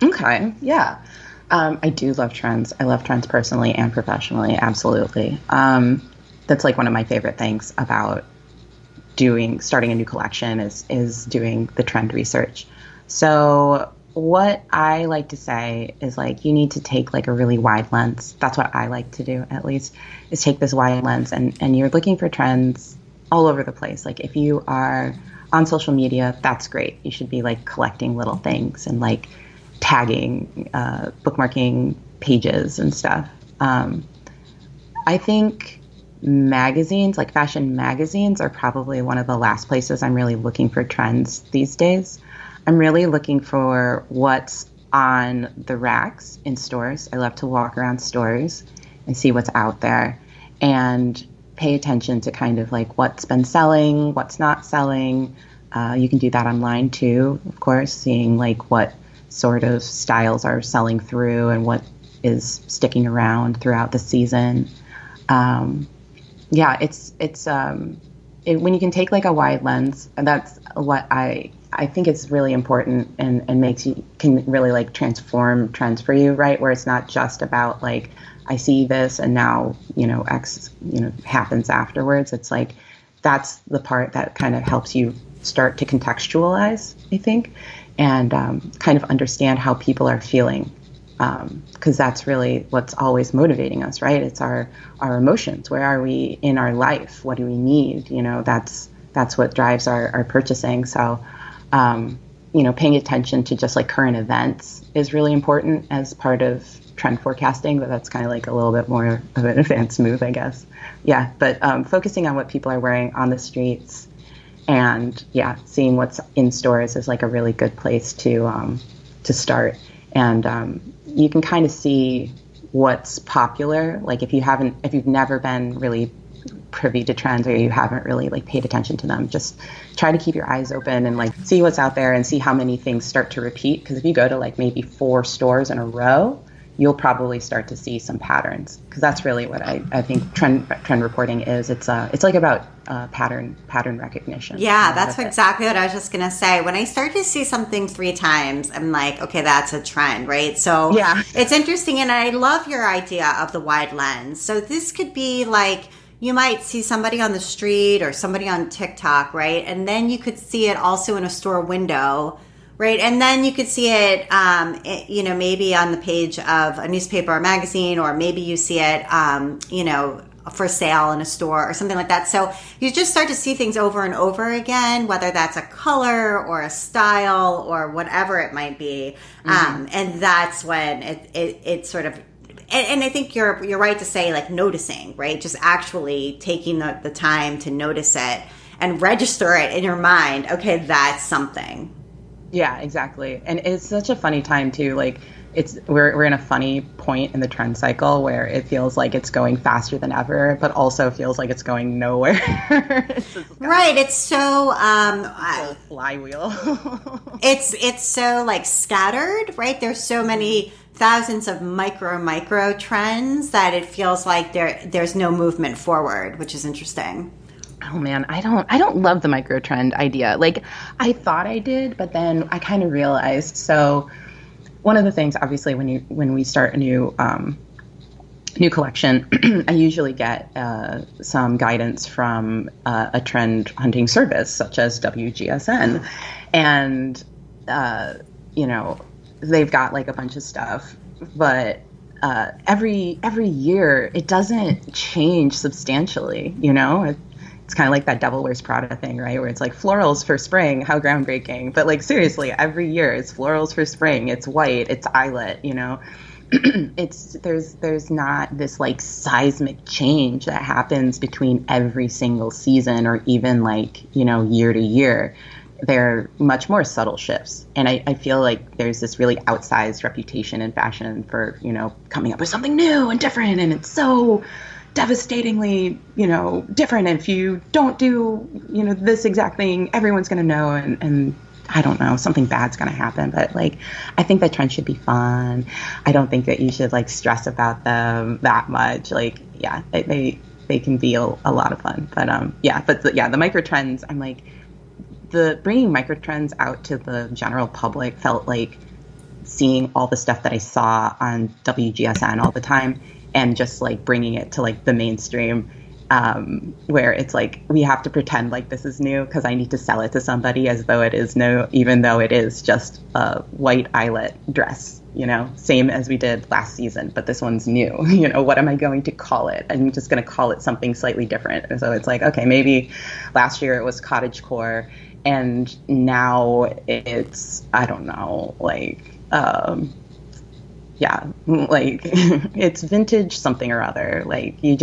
Okay, yeah. I do love trends. I love trends personally and professionally, absolutely. That's like one of my favorite things about starting a new collection is doing the trend research. So what I like to say is like you need to take like a really wide lens. That's what I like to do, at least, is take this wide lens and you're looking for trends all over the place. Like if you are on social media, that's great. You should be like collecting little things and like tagging, bookmarking pages and stuff. I think magazines, like fashion magazines, are probably one of the last places I'm really looking for trends these days. I'm really looking for what's on the racks in stores. I love to walk around stores and see what's out there and pay attention to kind of like what's been selling, what's not selling. You can do that online too, of course, seeing like what sort of styles are selling through and what is sticking around throughout the season. When you can take like a wide lens, and that's what I think it's really important and can really like transform trends for you, right? Where it's not just about like, I see this and now, X, happens afterwards. It's like, that's the part that kind of helps you start to contextualize, I think, and kind of understand how people are feeling. Because that's really what's always motivating us, right? It's our emotions. Where are we in our life? What do we need? That's what drives our purchasing. So, paying attention to just like current events is really important as part of trend forecasting, but that's kind of like a little bit more of an advanced move, I guess. Yeah, but focusing on what people are wearing on the streets and seeing what's in stores is like a really good place to start. And you can kind of see what's popular. Like if you've never been really privy to trends or you haven't really like paid attention to them, just try to keep your eyes open and like see what's out there and see how many things start to repeat. Because if you go to like maybe 4 stores in a row, you'll probably start to see some patterns, because that's really what I think trend reporting is. It's like about pattern recognition. Yeah, that's exactly what I was just gonna say. When I start to see something 3 times, I'm like, okay, that's a trend, right? So it's interesting, and I love your idea of the wide lens. So this could be like, you might see somebody on the street or somebody on TikTok, right? And then you could see it also in a store window, right? And then you could see it, maybe on the page of a newspaper or magazine, or maybe you see it, for sale in a store or something like that. So you just start to see things over and over again, whether that's a color or a style or whatever it might be. And that's when it sort of and I think you're right to say, like, noticing, right? Just actually taking the time to notice it and register it in your mind. Okay, that's something. Yeah, exactly. And it's such a funny time too. Like we're in a funny point in the trend cycle where it feels like it's going faster than ever, but also feels like it's going nowhere. Right. It's so flywheel. it's so like scattered, right? There's so many thousands of micro trends that it feels like there's no movement forward, which is interesting. Oh man, I don't love the micro trend idea. Like I thought I did, but then I kind of realized. So one of the things, obviously, when we start a new collection, I usually get some guidance from a trend hunting service such as WGSN, and they've got like a bunch of stuff, but every year it doesn't change substantially. It's kind of like that Devil Wears Prada thing, right? Where it's like florals for spring, how groundbreaking. But like seriously, every year it's florals for spring. It's white, it's eyelet, there's not this like seismic change that happens between every single season or even like, year to year. They're much more subtle shifts. And I feel like there's this really outsized reputation in fashion for, coming up with something new and different. And it's so devastatingly, different. And if you don't do, this exact thing, everyone's going to know. And I don't know, something bad's going to happen. But like, I think that trends should be fun. I don't think that you should like stress about them that much. Like, yeah, they can be a lot of fun. But the micro trends, I'm like, bringing micro trends out to the general public felt like seeing all the stuff that I saw on WGSN all the time and just like bringing it to like the mainstream, where it's like we have to pretend like this is new because I need to sell it to somebody as though it is new, even though it is just a white eyelet dress, same as we did last season, but this one's new. What am I going to call it? I'm just going to call it something slightly different. And so it's like, okay, maybe last year it was cottagecore and now it's, I don't know, like, it's vintage something or other. Like you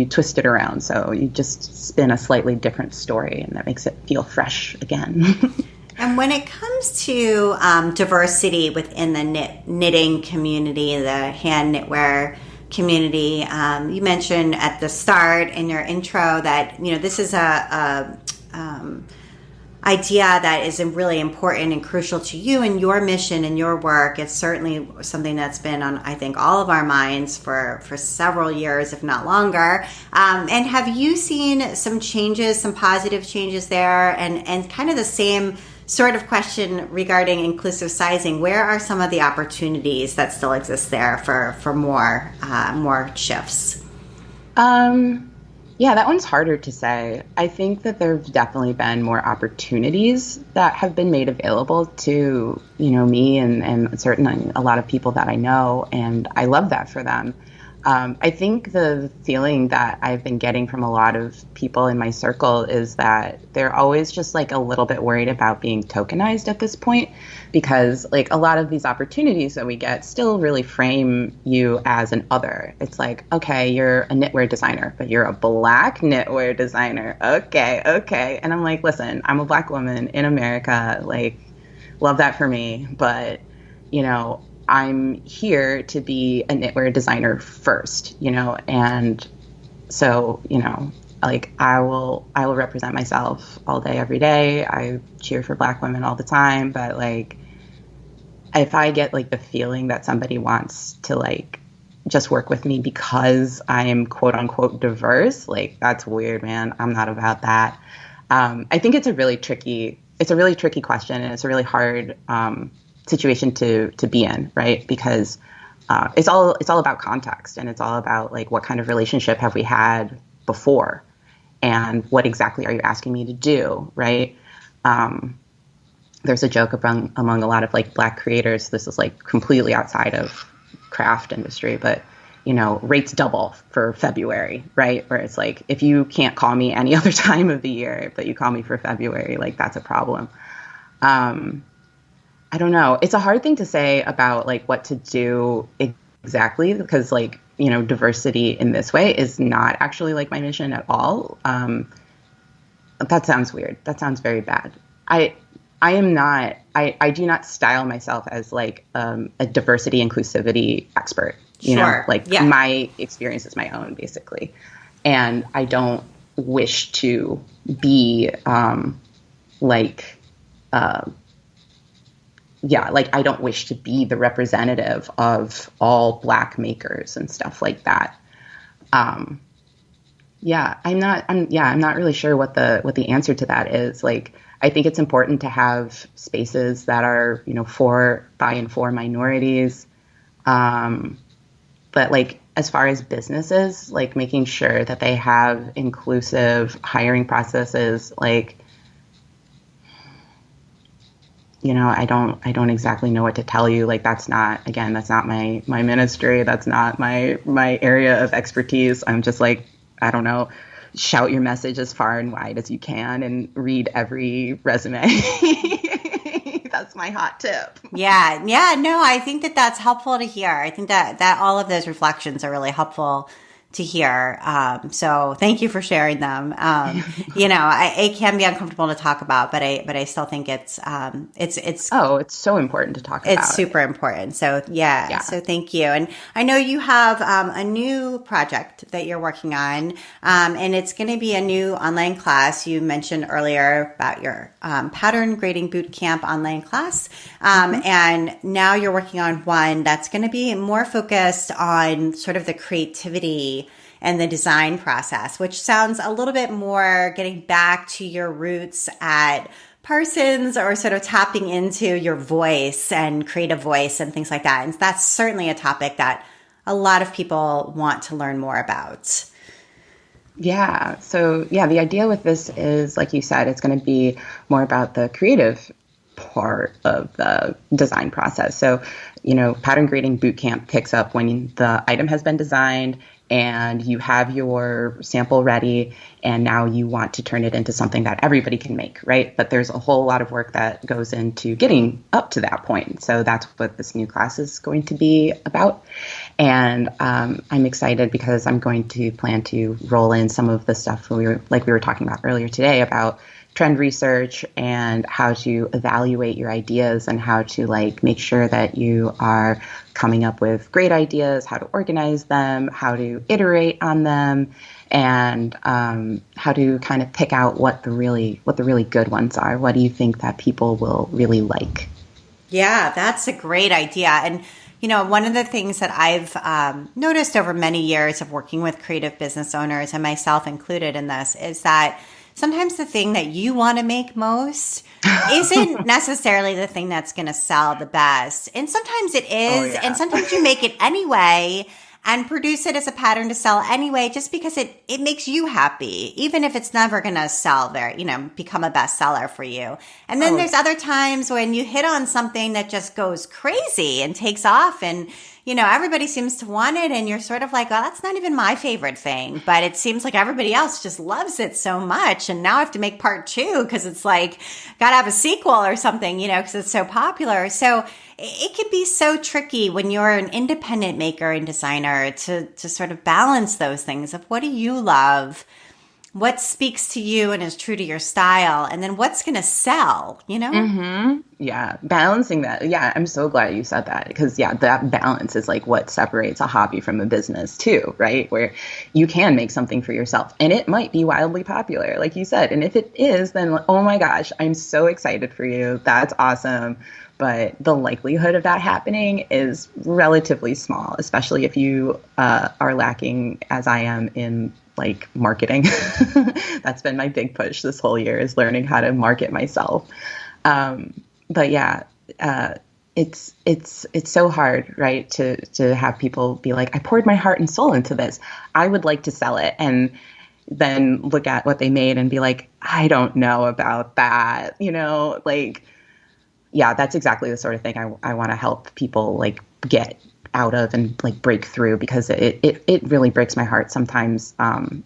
twist it around. So you just spin a slightly different story and that makes it feel fresh again. And when it comes to diversity within the knitting community, the hand knitwear community, you mentioned at the start in your intro that, this is a idea that is really important and crucial to you and your mission and your work. It's certainly something that's been on, I think, all of our minds for several years, if not longer. And have you seen some changes, some positive changes there? And kind of the same sort of question regarding inclusive sizing. Where are some of the opportunities that still exist there for more shifts? Yeah, that one's harder to say. I think that there have definitely been more opportunities that have been made available to, me and certainly a lot of people that I know, and I love that for them. I think the feeling that I've been getting from a lot of people in my circle is that they're always just like a little bit worried about being tokenized at this point, because like a lot of these opportunities that we get still really frame you as an other. It's like, okay, you're a knitwear designer, but you're a Black knitwear designer. Okay. And I'm like, listen, I'm a Black woman in America, like, love that for me, but I'm here to be a knitwear designer first, and so, like I will represent myself all day, every day. I cheer for Black women all the time, but like, if I get like the feeling that somebody wants to like just work with me because I am quote unquote diverse, like that's weird, man. I'm not about that. I think it's a really tricky question, and it's a really hard, situation to be in, right? Because it's all about context, and it's all about like what kind of relationship have we had before, and what exactly are you asking me to do, right? There's a joke among a lot of like Black creators. This is like completely outside of craft industry, but rates double for February, right? Where it's like, if you can't call me any other time of the year, but you call me for February, like that's a problem. I don't know. It's a hard thing to say about like what to do exactly, because like, you know, diversity in this way is not actually like my mission at all. That sounds weird. That sounds very bad. I I am not. I do not style myself as like a diversity inclusivity expert. You know, Sure. like Yeah. my experience is my own basically, and I don't wish to be like yeah, like I don't wish to be the representative of all Black makers and stuff like that. Um, yeah, I'm not really sure what the answer to that is. Like, I think it's important to have spaces that are, you know, for, by, and for minorities. Um, but like, as far as businesses, like making sure that they have inclusive hiring processes, like, you know, I don't exactly know what to tell you. Like, that's not my ministry. That's not my area of expertise. I'm just like, I don't know, shout your message as far and wide as you can and read every resume. That's my hot tip. Yeah. Yeah. No, I think that that's helpful to hear. I think that all of those reflections are really helpful to hear. So thank you for sharing them. You know, it can be uncomfortable to talk about, but I still think Oh, it's so important to talk about. it's super important. So yeah. So thank you. And I know you have a new project that you're working on, and it's going to be a new online class. You mentioned earlier about your pattern grading boot camp online class, and now you're working on one that's going to be more focused on sort of the creativity and the design process, which sounds a little bit more getting back to your roots at Parsons, or sort of tapping into your voice and creative voice and things like that. And that's certainly a topic that a lot of people want to learn more about. Yeah. So yeah, the idea with this is, like you said, it's going to be more about the creative part of the design process. So, you know, pattern grading bootcamp picks up when the item has been designed and you have your sample ready, and now you want to turn it into something that everybody can make, right? But there's a whole lot of work that goes into getting up to that point. So that's what this new class is going to be about. And I'm excited because I'm going to plan to roll in some of the stuff we were talking about earlier today about trend research and how to evaluate your ideas and how to like make sure that you are coming up with great ideas, how to organize them, how to iterate on them, and how to kind of pick out what the really good ones are. What do you think that people will really like? Yeah, that's a great idea. And, you know, one of the things that I've noticed over many years of working with creative business owners, and myself included in this, is that sometimes the thing that you want to make most isn't necessarily the thing that's going to sell the best. And sometimes it is. Oh, yeah. And sometimes you make it anyway and produce it as a pattern to sell anyway, just because it makes you happy, even if it's never going to sell become a bestseller for you. And then there's other times when you hit on something that just goes crazy and takes off, and, you know, everybody seems to want it, and you're sort of like, oh, that's not even my favorite thing, but it seems like everybody else just loves it so much. And now I have to make part 2 because it's like, got to have a sequel or something, you know, because it's so popular. So it can be so tricky when you're an independent maker and designer to sort of balance those things of what do you love, what speaks to you and is true to your style, and then what's going to sell, you know? Mm-hmm. Yeah, balancing that. Yeah, I'm so glad you said that, because, yeah, that balance is like what separates a hobby from a business too, right? Where you can make something for yourself and it might be wildly popular, like you said. And if it is, then, oh my gosh, I'm so excited for you. That's awesome. But the likelihood of that happening is relatively small, especially if you are lacking, as I am, in like marketing. That's been my big push this whole year, is learning how to market myself. But yeah, it's so hard, right? To have people be like, I poured my heart and soul into this. I would like to sell it. And then look at what they made and be like, I don't know about that, you know, like, yeah, that's exactly the sort of thing I want to help people like get out of and like break through, because it really breaks my heart sometimes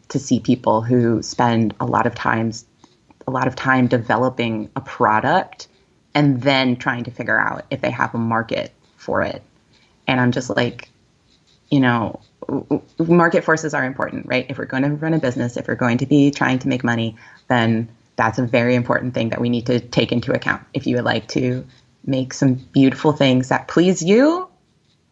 to see people who spend a lot of time developing a product and then trying to figure out if they have a market for it. And I'm just like, market forces are important, right? If we're going to run a business, if we're going to be trying to make money, then that's a very important thing that we need to take into account. If you would like to make some beautiful things that please you,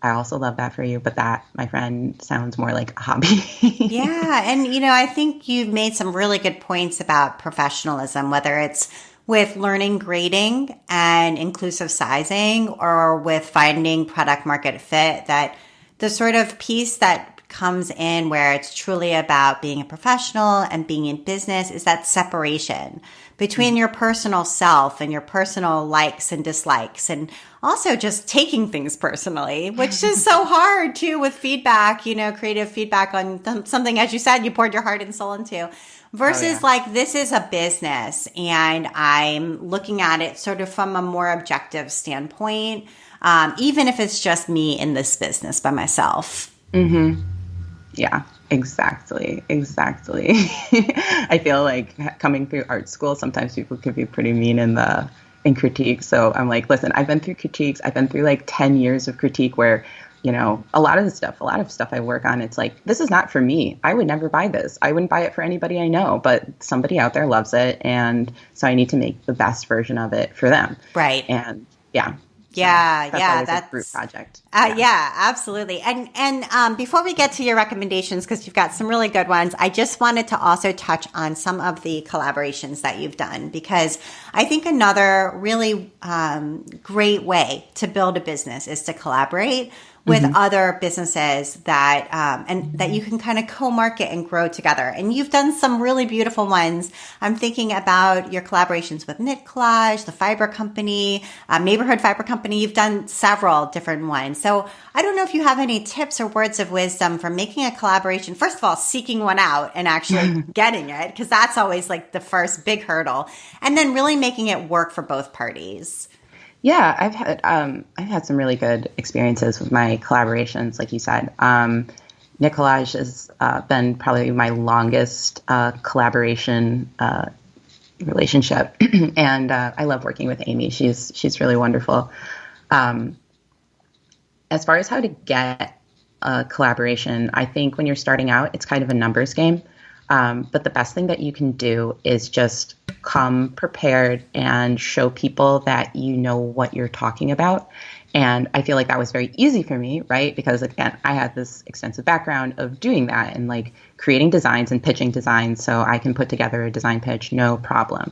I also love that for you. But that, my friend, sounds more like a hobby. Yeah. And, I think you've made some really good points about professionalism, whether it's with learning grading and inclusive sizing or with finding product market fit, that the sort of piece that comes in where it's truly about being a professional and being in business is that separation between your personal self and your personal likes and dislikes, and also just taking things personally, which is so hard too with feedback, creative feedback on something, as you said, you poured your heart and soul into, versus like, this is a business and I'm looking at it sort of from a more objective standpoint. Even if it's just me in this business by myself. Mm-hmm. Yeah, exactly. I feel like coming through art school, sometimes people can be pretty mean in critique. So I'm like, listen, I've been through critiques. I've been through like 10 years of critique where, a lot of stuff I work on, it's like, this is not for me. I would never buy this. I wouldn't buy it for anybody I know, but somebody out there loves it. And so I need to make the best version of it for them. Right. And yeah. That's a group project. Yeah, absolutely. And before we get to your recommendations, because you've got some really good ones, I just wanted to also touch on some of the collaborations that you've done, because I think another really great way to build a business is to collaborate with other businesses that and that you can kind of co-market and grow together. And you've done some really beautiful ones. I'm thinking about your collaborations with Knit Collage, the Fiber Company, Neighborhood Fiber Company. You've done several different ones. So I don't know if you have any tips or words of wisdom for making a collaboration. First of all, seeking one out and actually getting it, because that's always like the first big hurdle. And then really making it work for both parties. Yeah, I've had some really good experiences with my collaborations, like you said. Knit Collage has been probably my longest collaboration relationship, and I love working with Amy. She's really wonderful. As far as how to get a collaboration, I think when you're starting out, it's kind of a numbers game. But the best thing that you can do is just come prepared and show people that you know what you're talking about. And I feel like that was very easy for me, right? Because again, I had this extensive background of doing that and like creating designs and pitching designs, so I can put together a design pitch, no problem.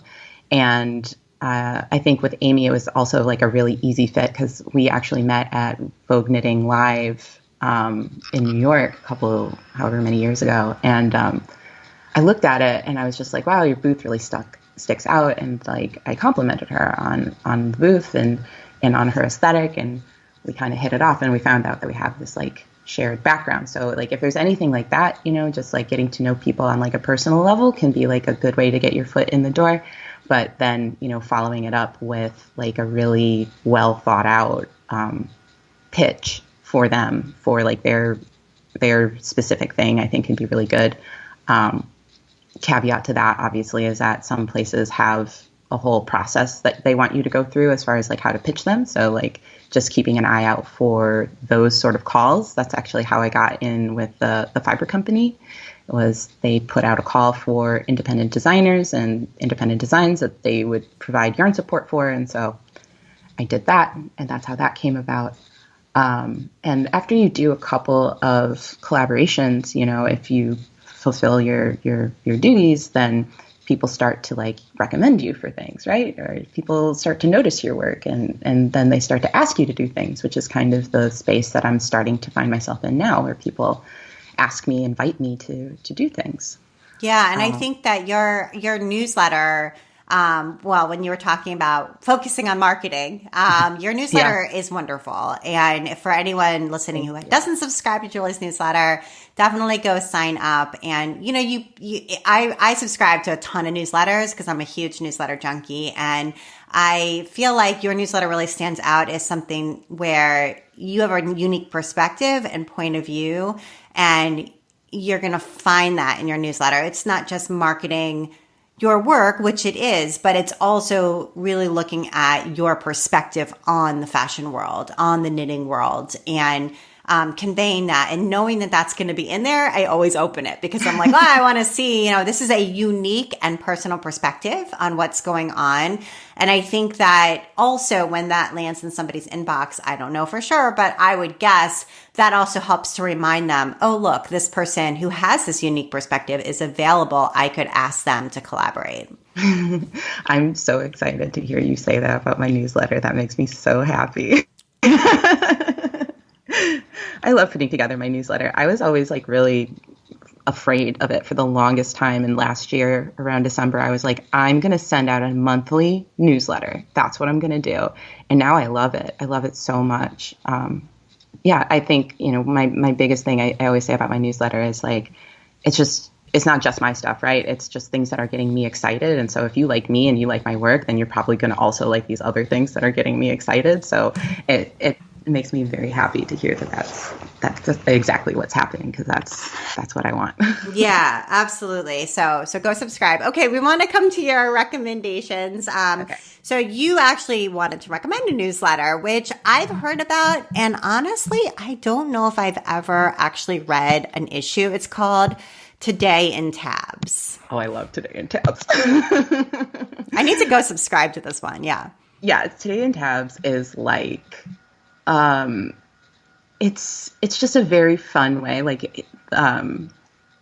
And I think with Amy, it was also like a really easy fit because we actually met at Vogue Knitting Live in New York however many years ago. And I looked at it and I was just like, wow, your booth really sticks out. And like, I complimented her on the booth and on her aesthetic, and we kind of hit it off, and we found out that we have this like shared background. So like, if there's anything like that, just like getting to know people on like a personal level can be like a good way to get your foot in the door. But then, following it up with like a really well thought out pitch for them for like their specific thing, I think can be really good. Caveat to that, obviously, is that some places have a whole process that they want you to go through as far as like how to pitch them. So like just keeping an eye out for those sort of calls. That's actually how I got in with the Fiber Company. It was they put out a call for independent designers and independent designs that they would provide yarn support for. And so I did that, and that's how that came about. And after you do a couple of collaborations, if you fulfill your duties, then people start to like recommend you for things, right? Or people start to notice your work, and then they start to ask you to do things, which is kind of the space that I'm starting to find myself in now, where people invite me to do things. Yeah. And I think that your newsletter, when you were talking about focusing on marketing, your newsletter is wonderful. And for anyone listening who doesn't subscribe to Julie's newsletter, definitely go sign up. And, I subscribe to a ton of newsletters because I'm a huge newsletter junkie. And I feel like your newsletter really stands out as something where you have a unique perspective and point of view, and you're going to find that in your newsletter. It's not just marketing your work, which it is, but it's also really looking at your perspective on the fashion world, on the knitting world. And conveying that and knowing that that's going to be in there, I always open it because I'm like, I want to see, this is a unique and personal perspective on what's going on. And I think that also when that lands in somebody's inbox, I don't know for sure, but I would guess that also helps to remind them, oh, look, this person who has this unique perspective is available. I could ask them to collaborate. I'm so excited to hear you say that about my newsletter. That makes me so happy. I love putting together my newsletter. I was always like really afraid of it for the longest time. And last year around December, I was like, I'm going to send out a monthly newsletter. That's what I'm going to do. And now I love it. I love it so much. I think, my biggest thing I always say about my newsletter is like, it's not just my stuff, right? It's just things that are getting me excited. And so if you like me and you like my work, then you're probably going to also like these other things that are getting me excited. So it makes me very happy to hear that that's exactly what's happening, because that's what I want. Yeah, absolutely. So go subscribe. Okay, we want to come to your recommendations. Okay. So you actually wanted to recommend a newsletter, which I've heard about, and honestly, I don't know if I've ever actually read an issue. It's called Today in Tabs. Oh, I love Today in Tabs. I need to go subscribe to this one. Yeah. Yeah, Today in Tabs is like, it's just a very fun way. Like,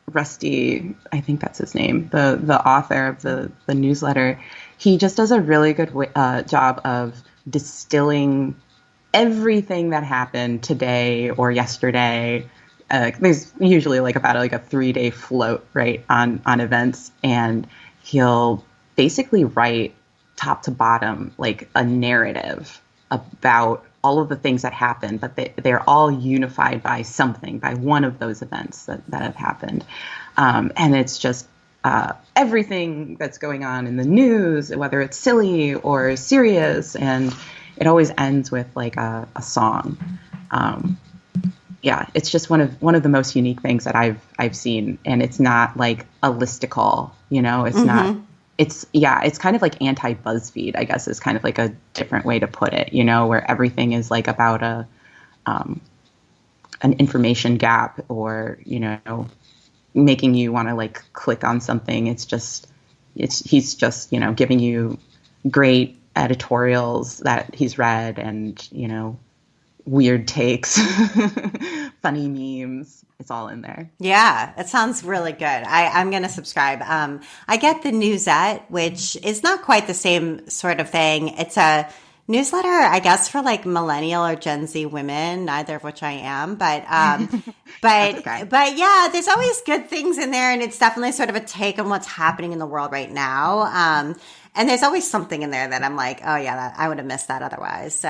Rusty, I think that's his name, the author of the newsletter, he just does a really good job of distilling everything that happened today or yesterday. There's usually about a 3-day float, right, on events, and he'll basically write top to bottom like a narrative about all of the things that happened, but they're all unified by something, by one of those events that have happened. And it's just everything that's going on in the news, whether it's silly or serious, and it always ends with like a song. It's just one of the most unique things that I've seen, and it's not like a listicle, it's not. It's kind of like anti-BuzzFeed, I guess, is kind of like a different way to put it, where everything is like about an information gap, or, making you want to like click on something. He's just, giving you great editorials that he's read, and, weird takes, funny memes. It's all in there. Yeah, it sounds really good. I'm going to subscribe. I get the Newsette, which is not quite the same sort of thing. It's a newsletter, I guess, for like millennial or Gen Z women, neither of which I am. But okay. But yeah, there's always good things in there, and it's definitely sort of a take on what's happening in the world right now. And there's always something in there that I'm like, oh yeah, I would have missed that otherwise. So,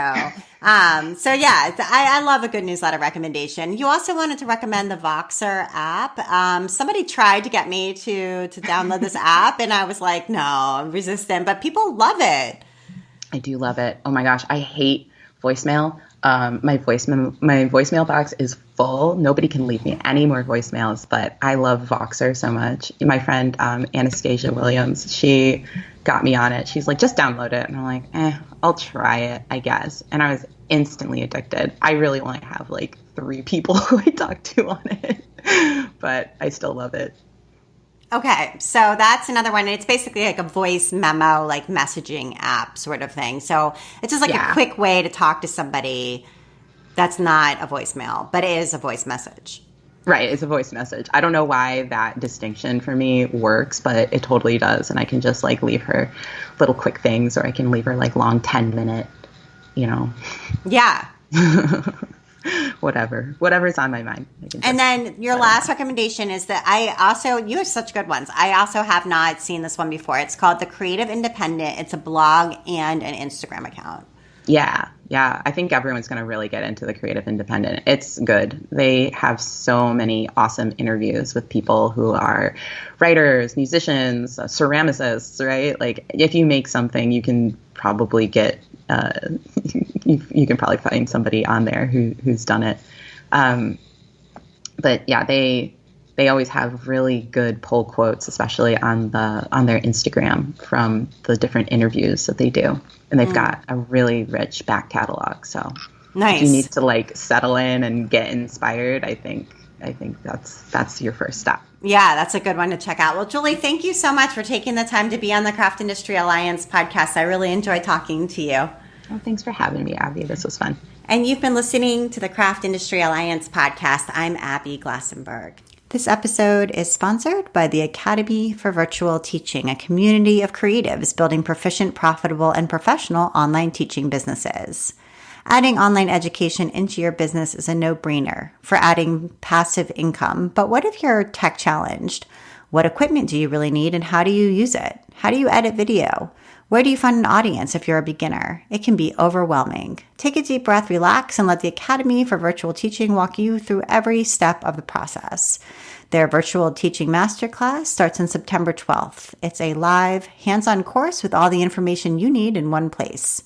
I love a good newsletter recommendation. You also wanted to recommend the Voxer app. Somebody tried to get me to download this app, and I was like, no, I'm resistant, but people love it. I do love it. Oh my gosh, I hate voicemail. My voicemail box is full. Nobody can leave me any more voicemails, but I love Voxer so much. My friend Anastasia Williams, she got me on it. She's like, just download it. And I'm like, I'll try it, I guess. And I was instantly addicted. I really only have like 3 people who I talk to on it, but I still love it. Okay, so that's another one. It's basically like a voice memo, like messaging app sort of thing. So it's just like a quick way to talk to somebody that's not a voicemail, but it is a voice message. Right, it's a voice message. I don't know why that distinction for me works, but it totally does. And I can just like leave her little quick things, or I can leave her like long 10-minute, Yeah. Whatever's on my mind. And then your last recommendation is that you have such good ones. I also have not seen this one before. It's called The Creative Independent. It's a blog and an Instagram account. Yeah. I think everyone's going to really get into The Creative Independent. It's good. They have so many awesome interviews with people who are writers, musicians, ceramicists, right? Like if you make something, you can probably get you can probably find somebody on there who's done it. But yeah, they always have really good pull quotes, especially on their Instagram from the different interviews that they do. And they've got a really rich back catalog. So Nice. If you need to like settle in and get inspired, I think that's your first step. Yeah, that's a good one to check out. Well, Julie, thank you so much for taking the time to be on the Craft Industry Alliance podcast. I really enjoyed talking to you. Well, thanks for having me, Abby. This was fun. And you've been listening to the Craft Industry Alliance podcast. I'm Abby Glassenberg. This episode is sponsored by the Academy for Virtual Teaching, a community of creatives building proficient, profitable, and professional online teaching businesses. Adding online education into your business is a no-brainer for adding passive income. But what if you're tech challenged? What equipment do you really need, and how do you use it? How do you edit video? Where do you find an audience if you're a beginner? It can be overwhelming. Take a deep breath, relax, and let the Academy for Virtual Teaching walk you through every step of the process. Their virtual teaching masterclass starts on September 12th. It's a live, hands-on course with all the information you need in one place.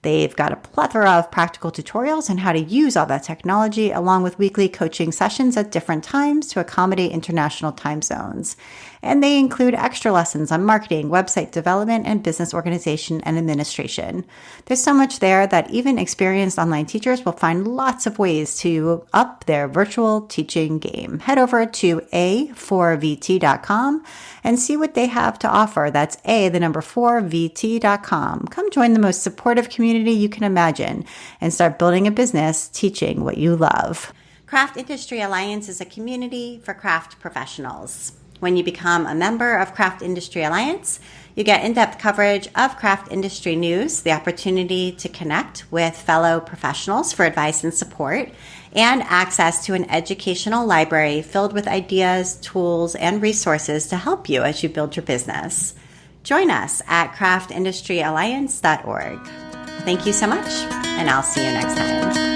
They've got a plethora of practical tutorials on how to use all that technology, along with weekly coaching sessions at different times to accommodate international time zones. And they include extra lessons on marketing, website development, and business organization and administration. There's so much there that even experienced online teachers will find lots of ways to up their virtual teaching game. Head over to a4vt.com and see what they have to offer. That's4vt.com. Come join the most supportive community you can imagine and start building a business teaching what you love. Craft Industry Alliance is a community for craft professionals. When you become a member of Craft Industry Alliance, you get in-depth coverage of craft industry news, the opportunity to connect with fellow professionals for advice and support, and access to an educational library filled with ideas, tools, and resources to help you as you build your business. Join us at craftindustryalliance.org. Thank you so much, and I'll see you next time.